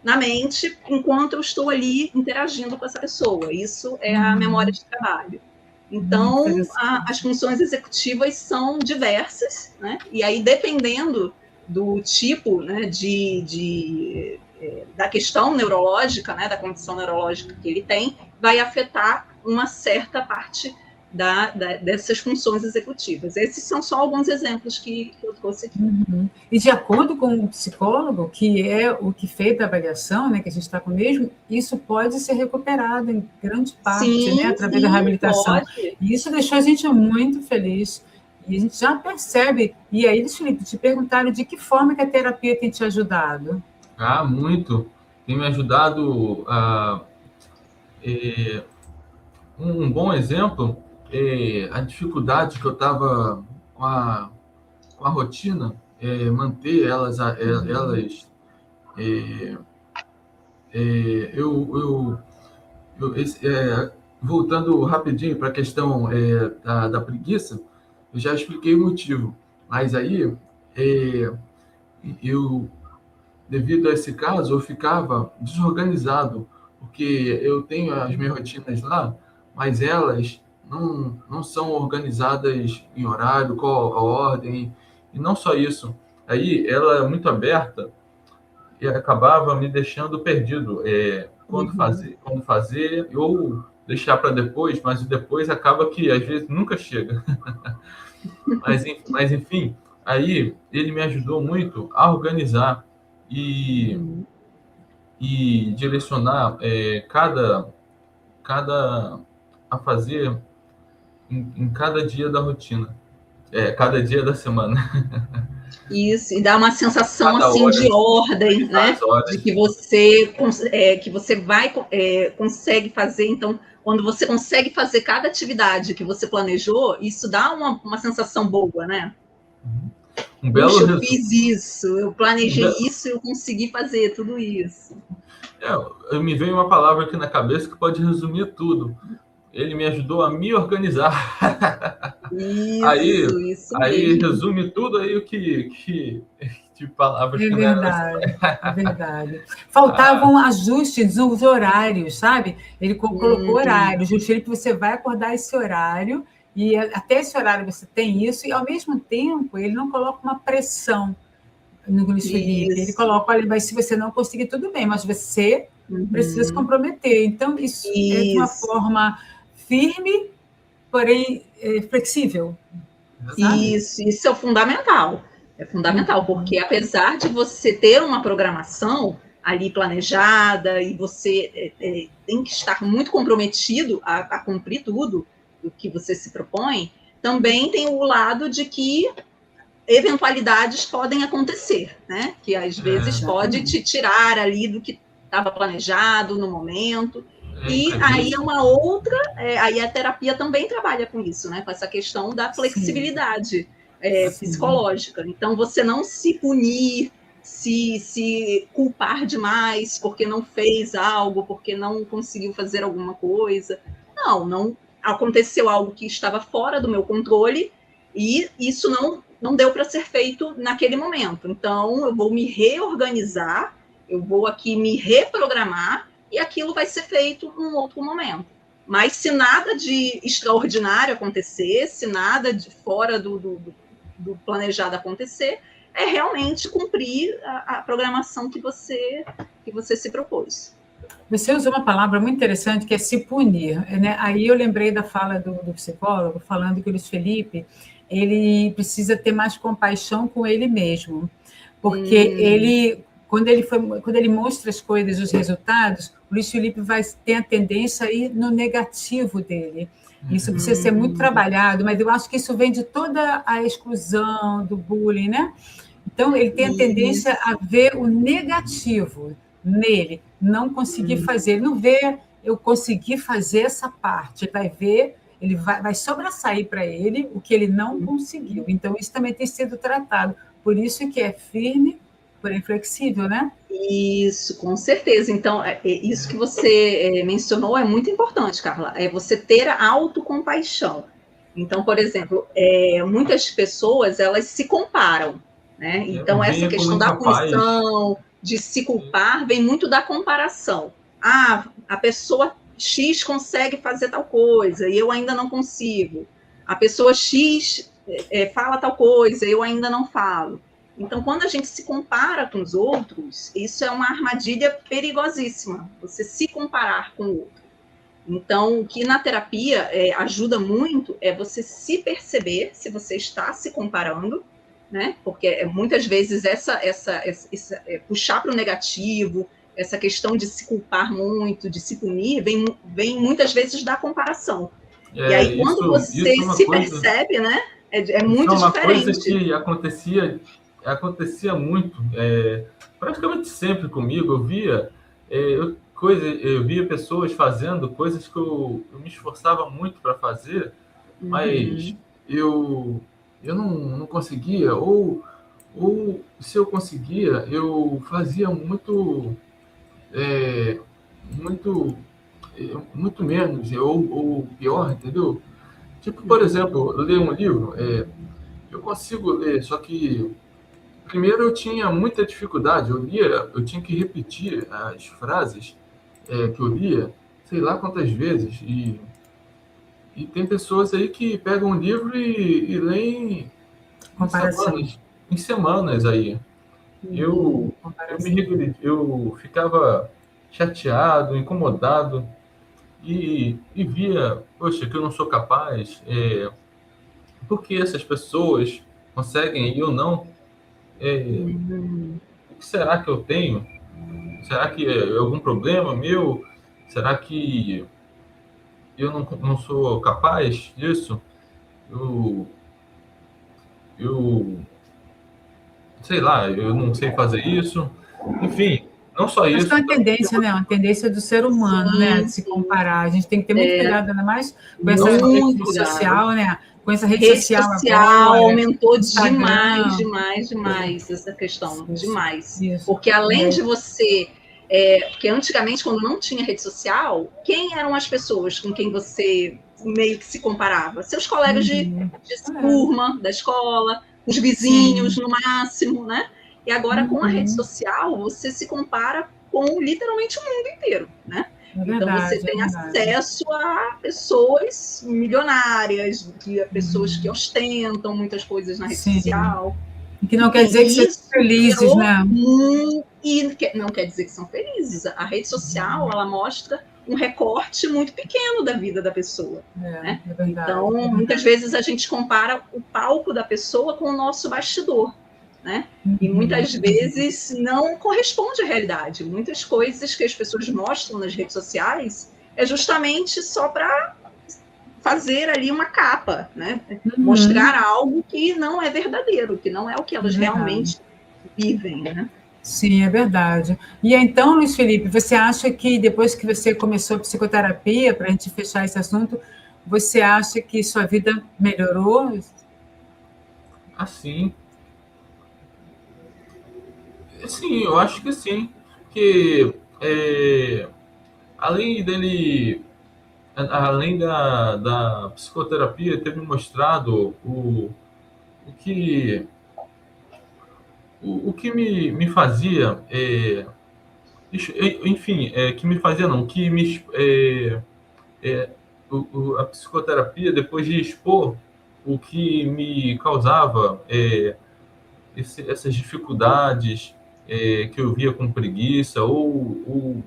na mente, enquanto eu estou ali interagindo com essa pessoa. Isso é a memória de trabalho. Então, as funções executivas são diversas, né? E aí, dependendo do tipo, né, da questão neurológica, né, da condição neurológica que ele tem, vai afetar uma certa parte dessas funções executivas. Esses são só alguns exemplos que eu trouxe aqui. E de acordo com o psicólogo, que é o que fez a avaliação, né, que a gente está com o mesmo, isso pode ser recuperado em grande parte, né, através da reabilitação. Pode. E isso deixou a gente muito feliz. E a gente já percebe. E aí, Felipe, te perguntaram de que forma que a terapia tem te ajudado? Muito. Tem me ajudado a... um bom exemplo é a dificuldade que eu estava com a rotina, manter elas voltando rapidinho para a questão da preguiça, eu já expliquei o motivo, mas aí devido a esse caso, eu ficava desorganizado, porque eu tenho as minhas rotinas lá, mas elas não são organizadas em horário, qual a ordem, e não só isso. Aí ela é muito aberta e acabava me deixando perdido. Quando fazer, ou deixar para depois, mas o depois acaba que às vezes nunca chega. mas enfim, aí ele me ajudou muito a organizar e direcionar a fazer em cada dia da rotina, cada dia da semana. Isso, e dá uma sensação assim de ordem, né? De que você consegue fazer. Então, quando você consegue fazer cada atividade que você planejou, isso dá uma sensação boa, né? Puxa, eu fiz isso, eu planejei isso, eu consegui fazer tudo isso. Me veio uma palavra aqui na cabeça que pode resumir tudo. Ele me ajudou a me organizar. Isso aí resume tudo aí o que de palavras que é verdade. Faltavam ajustes nos horários, sabe? Ele colocou horários. O Felipe, você vai acordar esse horário, e até esse horário você tem isso, e ao mesmo tempo ele não coloca uma pressão no Luiz Felipe. Ele coloca, olha, mas se você não conseguir, tudo bem, mas você precisa se comprometer. Então, isso é de uma forma firme, porém flexível. Sabe? Isso é fundamental. É fundamental, porque apesar de você ter uma programação ali planejada e você tem que estar muito comprometido a cumprir tudo o que você se propõe, também tem o lado de que eventualidades podem acontecer, né? Que às vezes pode te tirar ali do que estava planejado no momento. E aí é uma outra, aí a terapia também trabalha com isso, né? Com essa questão da flexibilidade psicológica. Então, você não se punir, se culpar demais porque não fez algo, porque não conseguiu fazer alguma coisa. Não aconteceu algo que estava fora do meu controle e isso não deu para ser feito naquele momento. Então, eu vou me reorganizar, eu vou aqui me reprogramar e aquilo vai ser feito num outro momento. Mas se nada de extraordinário acontecer, se nada de fora do planejado acontecer, é realmente cumprir a programação que você se propôs. Você usou uma palavra muito interessante, que é se punir, né? Aí eu lembrei da fala do psicólogo, falando que o Luiz Felipe ele precisa ter mais compaixão com ele mesmo, porque ele... Quando ele mostra as coisas, os resultados, o Luiz Felipe vai ter a tendência a ir no negativo dele. Isso precisa ser muito trabalhado, mas eu acho que isso vem de toda a exclusão, do bullying, né? Então, ele tem a tendência a ver o negativo nele, não conseguir fazer. Ele não vê eu conseguir fazer essa parte, ele vai ver ele vai sobressair para ele o que ele não conseguiu. Então, isso também tem sido tratado. Por isso que é firme, porém flexível, né? Isso, com certeza. Então, isso que você mencionou é muito importante, Carla. É você ter a autocompaixão. Então, por exemplo, muitas pessoas, elas se comparam, né? Então, essa questão da punição, de se culpar, vem muito da comparação. Ah, a pessoa X consegue fazer tal coisa e eu ainda não consigo. A pessoa X fala tal coisa e eu ainda não falo. Então, quando a gente se compara com os outros, isso é uma armadilha perigosíssima, você se comparar com o outro. Então, o que na terapia ajuda muito é você se perceber se você está se comparando, né? Porque muitas vezes essa puxar para o negativo, essa questão de se culpar muito, de se punir, vem muitas vezes da comparação. E aí, quando você se percebe, né? É muito diferente. Coisa que acontecia muito, praticamente sempre comigo. Eu via pessoas fazendo coisas que eu me esforçava muito para fazer, mas eu não conseguia, ou se eu conseguia, eu fazia muito menos, ou pior, entendeu? Tipo, por exemplo, ler um livro, eu consigo ler, só que primeiro eu tinha muita dificuldade, eu tinha que repetir as frases que eu lia, sei lá quantas vezes, e tem pessoas aí que pegam um livro e leem em semanas aí. Eu ficava chateado, incomodado, e via, poxa, que eu não sou capaz, por que essas pessoas conseguem e eu não? O que será que eu tenho? Será que é algum problema meu? Será que eu não sou capaz disso? Eu sei lá, eu não sei fazer isso. Enfim, não só isso. Acho que é uma tendência, né? Uma tendência do ser humano, né? De se comparar. A gente tem que ter muito cuidado, ainda mais com essa rede social, né? Com essa rede social agora, aumentou demais essa questão. Demais. Porque além de você... porque antigamente, quando não tinha rede social, quem eram as pessoas com quem você meio que se comparava? Seus colegas de turma, da escola, os vizinhos, no máximo, né? E agora, com a rede social, você se compara com literalmente o mundo inteiro, né? Então, você tem acesso a pessoas milionárias, pessoas que ostentam muitas coisas na rede social. Que não quer dizer que são felizes, né? E não quer dizer que são felizes. A rede social, ela mostra um recorte muito pequeno da vida da pessoa. Né? Então, muitas vezes a gente compara o palco da pessoa com o nosso bastidor. Né? E muitas vezes não corresponde à realidade. Muitas coisas que as pessoas mostram nas redes sociais é justamente só para fazer ali uma capa, né? Mostrar algo que não é verdadeiro, que não é o que elas realmente vivem, né? Sim, é verdade. E então, Luiz Felipe, você acha que depois que você começou a psicoterapia, para a gente fechar esse assunto, você acha que sua vida melhorou? Assim, sim, eu acho que sim. Porque além da psicoterapia ter me mostrado o que me fazia, enfim, que me fazia não, que me a psicoterapia, depois de expor o que me causava essas dificuldades que eu via com preguiça ou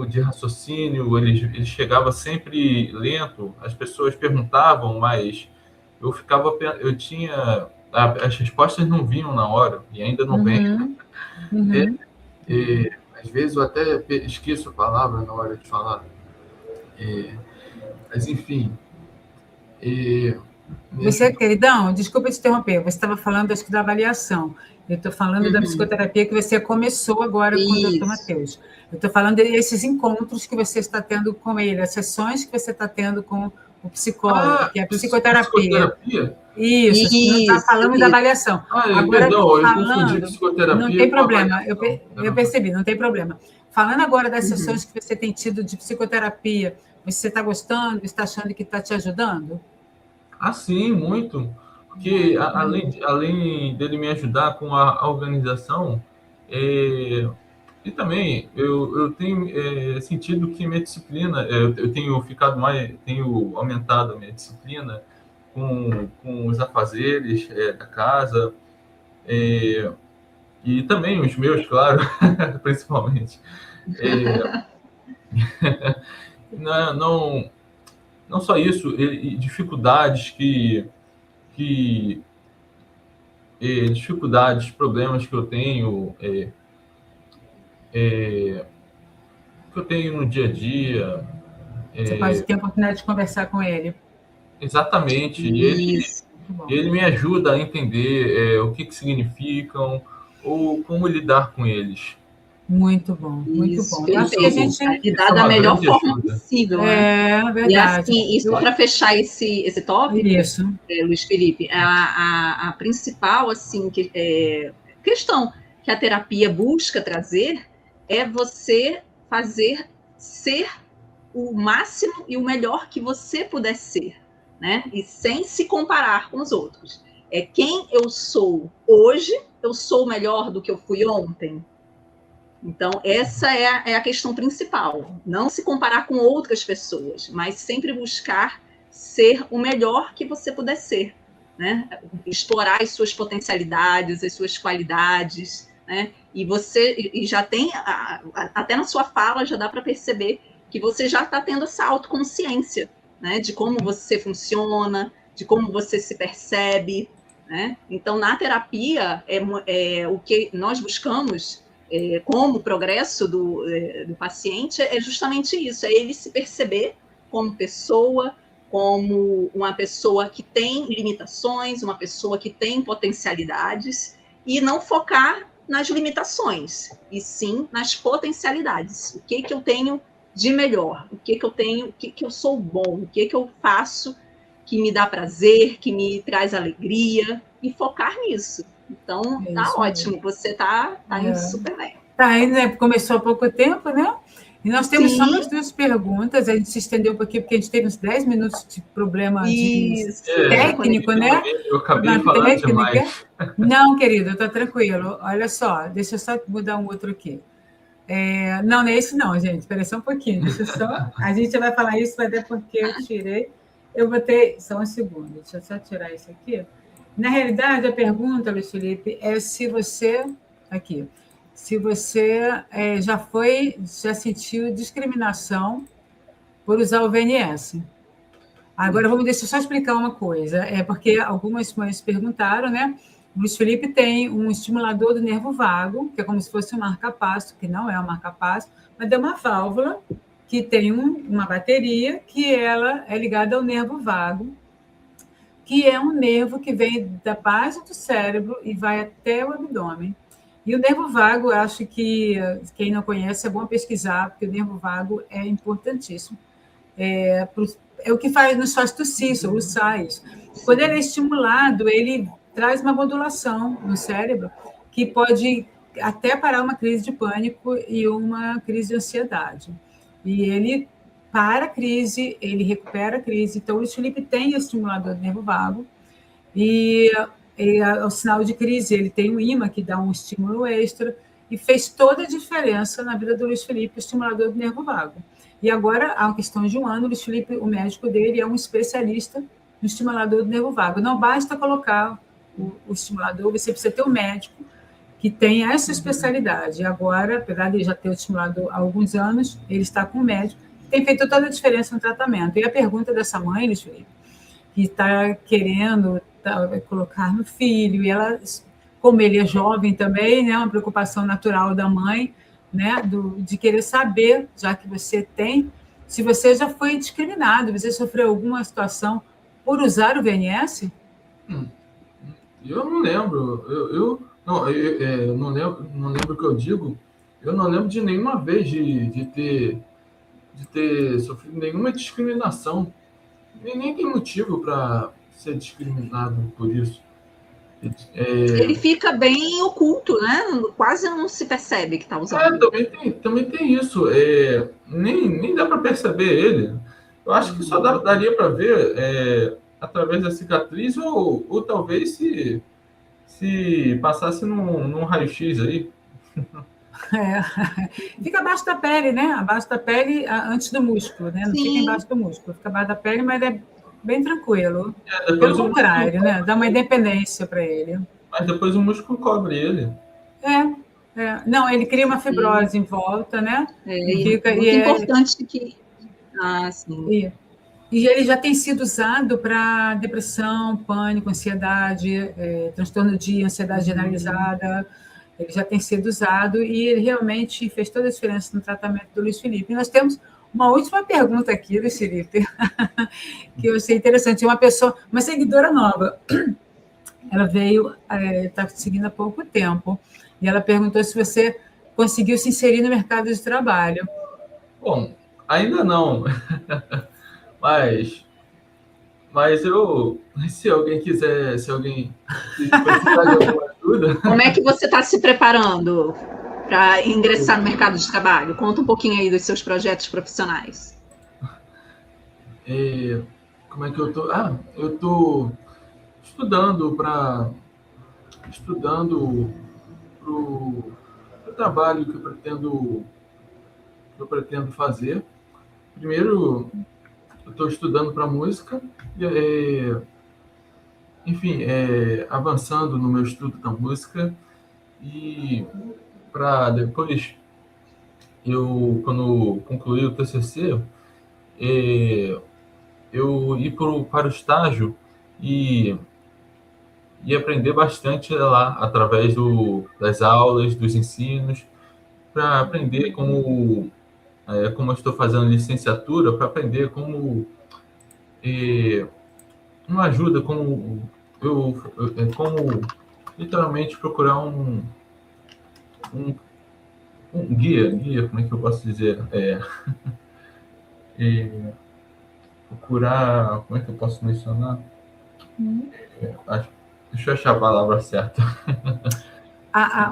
de raciocínio, ele chegava sempre lento. As pessoas perguntavam, mas eu tinha as respostas não vinham na hora e ainda não vêm. Às vezes eu até esqueço a palavra na hora de falar. Mas enfim. Você, queridão, desculpa te interromper, você estava falando, acho que, da avaliação. Eu estou falando da psicoterapia que você começou agora com o Dr. Matheus. Eu estou falando desses encontros que você está tendo com ele, as sessões que você está tendo com o psicólogo, que é a psicoterapia. Psicoterapia? Isso, não está falando da avaliação. Agora, perdão, eu falando, confundi psicoterapia. Não tem problema, avaliação. eu percebi, não tem problema. Falando agora das sessões que você tem tido de psicoterapia, você está gostando, você está achando que está te ajudando? Ah, sim, muito. Porque além dele me ajudar com a organização, e também eu tenho sentido que minha disciplina, eu tenho ficado tenho aumentado a minha disciplina com os afazeres da casa, e também os meus, claro, principalmente. Não só isso, e dificuldades dificuldades, problemas que eu tenho, que eu tenho no dia a dia. Você pode ter a oportunidade de conversar com ele. Exatamente. E ele me ajuda a entender o que significam ou como lidar com eles. Muito bom, muito bom. Eu acho que a gente lidar da melhor forma possível. É verdade. E assim, isso para fechar esse tópico, Luiz Felipe, a principal assim, questão que a terapia busca trazer é você fazer ser o máximo e o melhor que você puder ser, né? E sem se comparar com os outros. É quem eu sou hoje, eu sou melhor do que eu fui ontem. Então, essa é a questão principal. Não se comparar com outras pessoas, mas sempre buscar ser o melhor que você puder ser, né? Explorar as suas potencialidades, as suas qualidades, né? E já tem, até na sua fala, já dá para perceber que você já está tendo essa autoconsciência, né? De como você funciona, de como você se percebe, né? Então, na terapia, o que nós buscamos como progresso do paciente é justamente isso, é ele se perceber como pessoa, como uma pessoa que tem limitações, uma pessoa que tem potencialidades, e não focar nas limitações, e sim nas potencialidades. O que eu tenho de melhor? O que eu tenho, o que eu sou bom? O que eu faço que me dá prazer, que me traz alegria, e focar nisso. Então, tá ótimo, você tá indo super bem. Tá indo, né? Começou há pouco tempo, né? E nós temos só mais 2 perguntas, a gente se estendeu um pouquinho, porque a gente teve uns 10 minutos de problema técnico, né? Eu acabei de falar demais. Não, querido, tá tranquilo. Olha só, deixa eu só mudar um outro aqui. Não é esse não, gente. Espera só um pouquinho. Deixa eu só... A gente vai falar isso, até porque eu tirei. Eu botei... Só um segundo. Deixa eu só tirar isso aqui. Na realidade, a pergunta, Luiz Felipe, é se você... Aqui. Se você já sentiu discriminação por usar o VNS. Agora, deixa eu só explicar uma coisa. Porque algumas mães perguntaram, né? O Luiz Felipe tem um estimulador do nervo vago, que é como se fosse um marca-passo, que não é um marca-passo, mas é uma válvula que tem uma bateria que ela é ligada ao nervo vago, que é um nervo que vem da base do cérebro e vai até o abdômen. E o nervo vago, eu acho que quem não conhece é bom pesquisar, porque o nervo vago é importantíssimo. É o que nos faz tossir, soluçar isso. Quando ele é estimulado, ele traz uma modulação no cérebro que pode até parar uma crise de pânico e uma crise de ansiedade. E ele para a crise, ele recupera a crise. Então, o Luiz Felipe tem estimulador do nervo vago e ao sinal de crise, ele tem um ímã que dá um estímulo extra e fez toda a diferença na vida do Luiz Felipe, o estimulador do nervo vago. E agora, há uma questão de 1 ano, o Luiz Felipe, o médico dele, é um especialista no estimulador do nervo vago. Não basta colocar o estimulador, você precisa ter um médico que tem essa especialidade. E agora, apesar de ele já ter o estimulador há alguns anos, ele está com um médico que tem feito toda a diferença no tratamento. E a pergunta dessa mãe, Luiz Felipe, que está querendo colocar no filho, e ela, como ele é jovem também, né, uma preocupação natural da mãe, né, de querer saber, já que você tem, se você já foi discriminado, você sofreu alguma situação por usar o VNS? Eu não lembro, eu não lembro o que eu digo, eu não lembro de nenhuma vez de ter sofrido nenhuma discriminação nem tem motivo para ser discriminado por isso. Ele fica bem oculto, né? Quase não se percebe que está usando. Também tem isso. Nem dá para perceber ele. Eu acho que só daria para ver através da cicatriz ou talvez se passasse num raio-x aí. Fica abaixo da pele, né? Abaixo da pele antes do músculo, né? Não Sim. fica embaixo do músculo, fica abaixo da pele, mas é bem tranquilo. Pelo contrário, né? Dá uma independência para ele. Mas depois o músculo cobre ele. Não, ele cria uma fibrose em volta, né? Muito importante que... sim. E ele já tem sido usado para depressão, pânico, ansiedade, transtorno de ansiedade generalizada. Ele já tem sido usado e ele realmente fez toda a diferença no tratamento do Luiz Felipe. E nós temos uma última pergunta aqui, Luiz Felipe, que eu achei interessante. Uma seguidora nova, ela veio, está seguindo há pouco tempo, e ela perguntou se você conseguiu se inserir no mercado de trabalho. Bom, ainda não, mas eu, se alguém precisar de alguma ajuda... Como é que você está se preparando para ingressar no mercado de trabalho? Conta um pouquinho aí dos seus projetos profissionais. Como é que eu estou? Eu estou estudando para o trabalho que eu pretendo fazer. Primeiro, eu estou estudando para música, avançando no meu estudo da música, e para depois, quando concluir o TCC, eu ir para o estágio e aprender bastante lá, através das aulas, dos ensinos, para aprender como eu estou fazendo licenciatura, para aprender como uma ajuda, como literalmente procurar um guia, como é que eu posso dizer? Procurar, como é que eu posso mencionar? Deixa eu achar a palavra certa.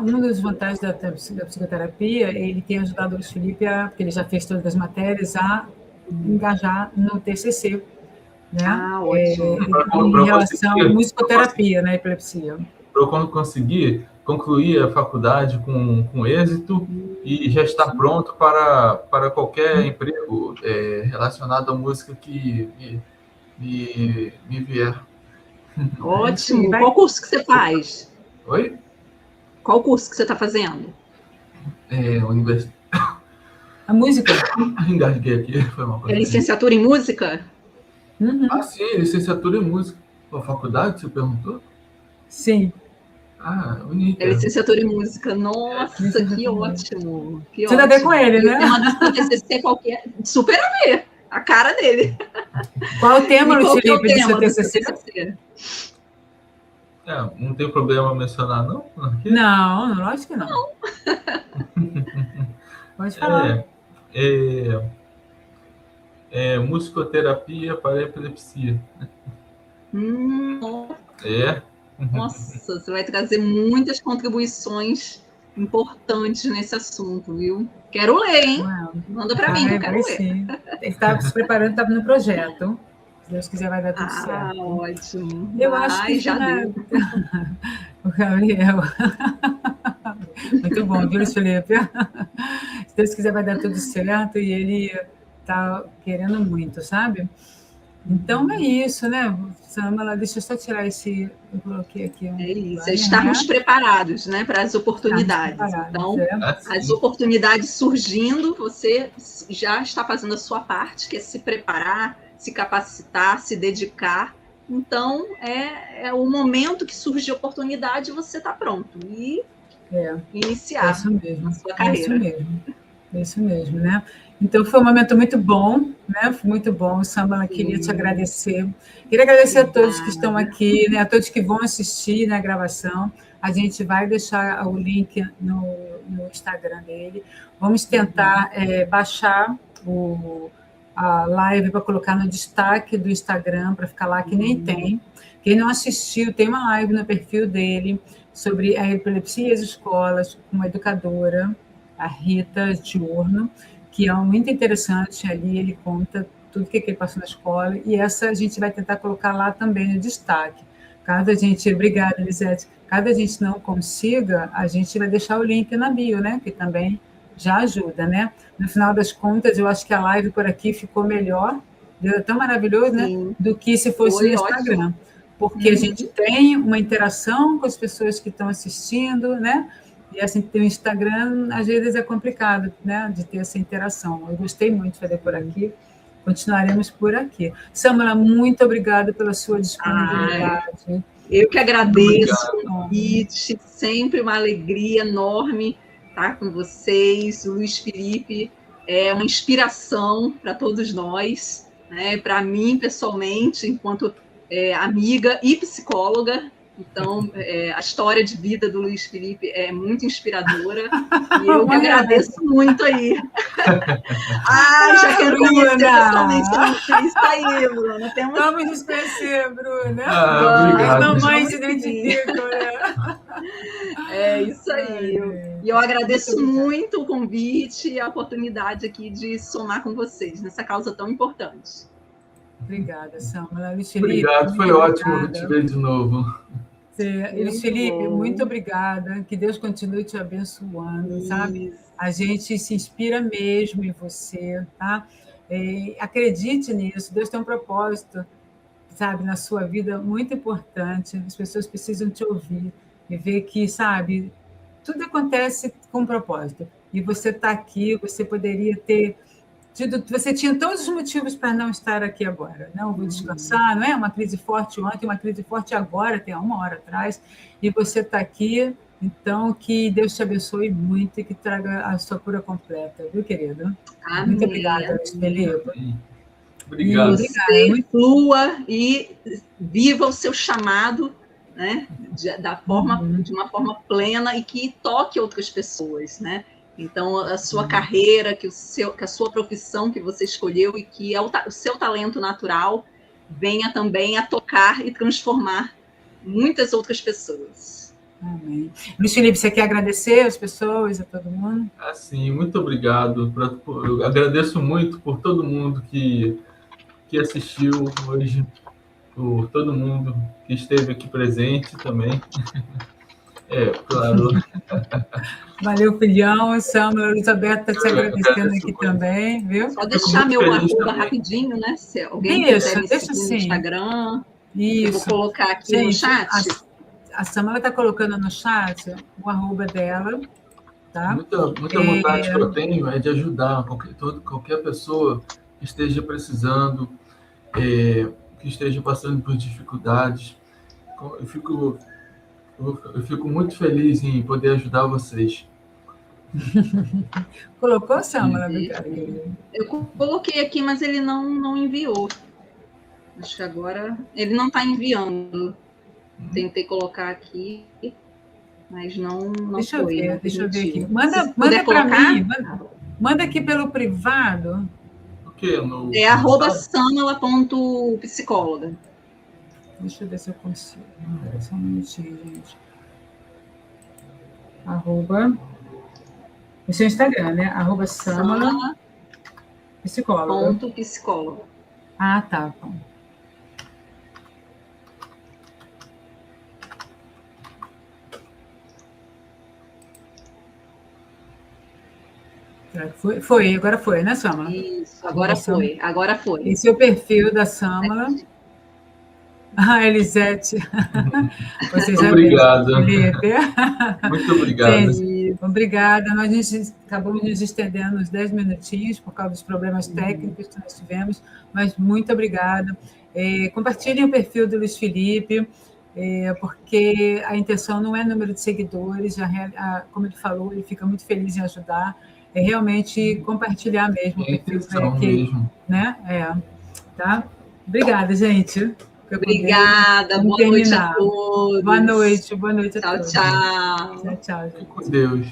Uma das vantagens da psicoterapia, ele tem ajudado o Luiz Felipe, porque ele já fez todas as matérias, a engajar no TCC, né? Ótimo. Em relação à musicoterapia na epilepsia. Para eu conseguir concluir a faculdade com êxito e já estar pronto para qualquer emprego relacionado à música que me vier. Ótimo. Qual curso que você faz? Oi? Qual curso que você está fazendo? Universidade. A música? Engasguei aqui. Foi uma coisa. Licenciatura em música? Uhum. Sim, licenciatura em música. A faculdade, você perguntou? Sim. Bonita. Licenciatura em música. Nossa, que ótimo. Tudo a ver com ele, né? Você manda o TCC qualquer... Super a ver. A cara dele. Qual o tema, Luiz Felipe, do seu TCC? Não tem problema mencionar, não? Não, lógico que não. Pode falar. Musicoterapia para epilepsia. Nossa, você vai trazer muitas contribuições importantes nesse assunto, viu? Quero ler, hein? Manda para mim, eu quero ler. Sim. Ele estava se preparando, estava no projeto. Se Deus quiser, vai dar tudo certo. Ótimo. Eu acho que já deu. O Gabriel. Muito bom, viu, Luiz Felipe? Se Deus quiser, vai dar tudo certo e ele está querendo muito, sabe? Então é isso, né, Samela? Deixa eu só tirar esse. Eu coloquei aqui. Isso, estarmos preparados, né, para as oportunidades. Então, as oportunidades surgindo, você já está fazendo a sua parte, que é se preparar, se capacitar, se dedicar. Então, é o momento que surge a oportunidade, você está pronto e iniciar a sua carreira. Isso mesmo, né? Então, foi um momento muito bom, né? Foi muito bom. Samela, queria te agradecer. Queria agradecer a todos que estão aqui, né? A todos que vão assistir na gravação. A gente vai deixar o link no Instagram dele. Vamos tentar baixar a live para colocar no destaque do Instagram, para ficar lá, que nem tem. Quem não assistiu, tem uma live no perfil dele sobre a epilepsia e as escolas, com uma educadora, a Rita Diurno, que é muito interessante ali, ele conta tudo o que ele passou na escola, e essa a gente vai tentar colocar lá também no destaque. Caso a gente, obrigada, Elisete, caso a gente não consiga, a gente vai deixar o link na bio, né, que também já ajuda, né? No final das contas, eu acho que a live por aqui ficou melhor, deu tão maravilhoso, né, do que se fosse no Instagram. Ótimo. Porque a gente tem uma interação com as pessoas que estão assistindo, né? E assim, ter o Instagram, às vezes é complicado, né, de ter essa interação. Eu gostei muito de fazer por aqui. Continuaremos por aqui. Samela, muito obrigada pela sua disponibilidade. Eu que agradeço o convite, sempre uma alegria enorme estar com vocês. O Luiz Felipe é uma inspiração para todos nós, né? Para mim, pessoalmente, enquanto amiga e psicóloga. Então, a história de vida do Luiz Felipe é muito inspiradora e eu que agradeço muito aí. Já quero conhecer pessoalmente, não sei isso aí, Bruna. Vamos nos conhecer, Bruna. Obrigado. As mamães se identificam, né? É isso aí. E eu agradeço muito o convite e a oportunidade aqui de somar com vocês nessa causa tão importante. Obrigada, Samela. Obrigado, foi ótimo te ver de novo. Luiz Felipe, muito obrigada. Que Deus continue te abençoando, sabe? A gente se inspira mesmo em você, tá? Acredite nisso. Deus tem um propósito, sabe, na sua vida muito importante. As pessoas precisam te ouvir e ver que, sabe, tudo acontece com um propósito. E você está aqui, você poderia ter... Você tinha todos os motivos para não estar aqui agora. Não vou descansar, não é? Uma crise forte ontem, uma crise forte agora, tem 1 hora atrás, e você está aqui. Então, que Deus te abençoe muito e que traga a sua cura completa, viu, querido? Amém. Muito obrigada, Luiz Felipe. Obrigado. Você flua e viva o seu chamado, né? De uma forma plena e que toque outras pessoas, né? Então, a sua carreira, que a sua profissão que você escolheu e que é o seu talento natural venha também a tocar e transformar muitas outras pessoas. Amém. Luiz Felipe, você quer agradecer às pessoas, a todo mundo? Sim, muito obrigado. Eu agradeço muito por todo mundo que assistiu hoje, por todo mundo que esteve aqui presente também. Claro. Valeu, filhão. Samela, Elizabeth está te agradecendo aqui também, viu? Só deixar meu arroba rapidinho, né? Se alguém quiser me seguir no Instagram, eu vou colocar aqui no chat. A Samela está colocando no chat o arroba dela, tá? Muita vontade que eu tenho é de ajudar qualquer pessoa que esteja precisando, que esteja passando por dificuldades. Eu fico muito feliz em poder ajudar vocês. Colocou, Samela? Eu coloquei aqui, mas ele não enviou. Acho que agora ele não está enviando. Tentei colocar aqui, mas não deixa foi. Deixa eu ver aqui. Manda para mim. Manda aqui pelo privado. O quê? @samela.psicóloga. Deixa eu ver se eu consigo. Só um minutinho, gente. Arroba. O seu Instagram, né? @Samela psicóloga. .psicóloga. Ah, tá. Bom. Agora foi, né, Samela? Isso, agora foi. Esse é o perfil da Samela. Elisete. Você já obrigado. Felipe. Muito obrigado. Gente, obrigada. Nós acabamos nos estendendo uns 10 minutinhos por causa dos problemas técnicos que nós tivemos, mas muito obrigada. Compartilhem o perfil do Luiz Felipe, porque a intenção não é número de seguidores, como ele falou, ele fica muito feliz em ajudar, é realmente compartilhar mesmo o perfil para que, né? Tá? Obrigada, gente. Obrigada, boa noite a todos. Boa noite a todos. Tchau, tchau. Tchau, Com Deus.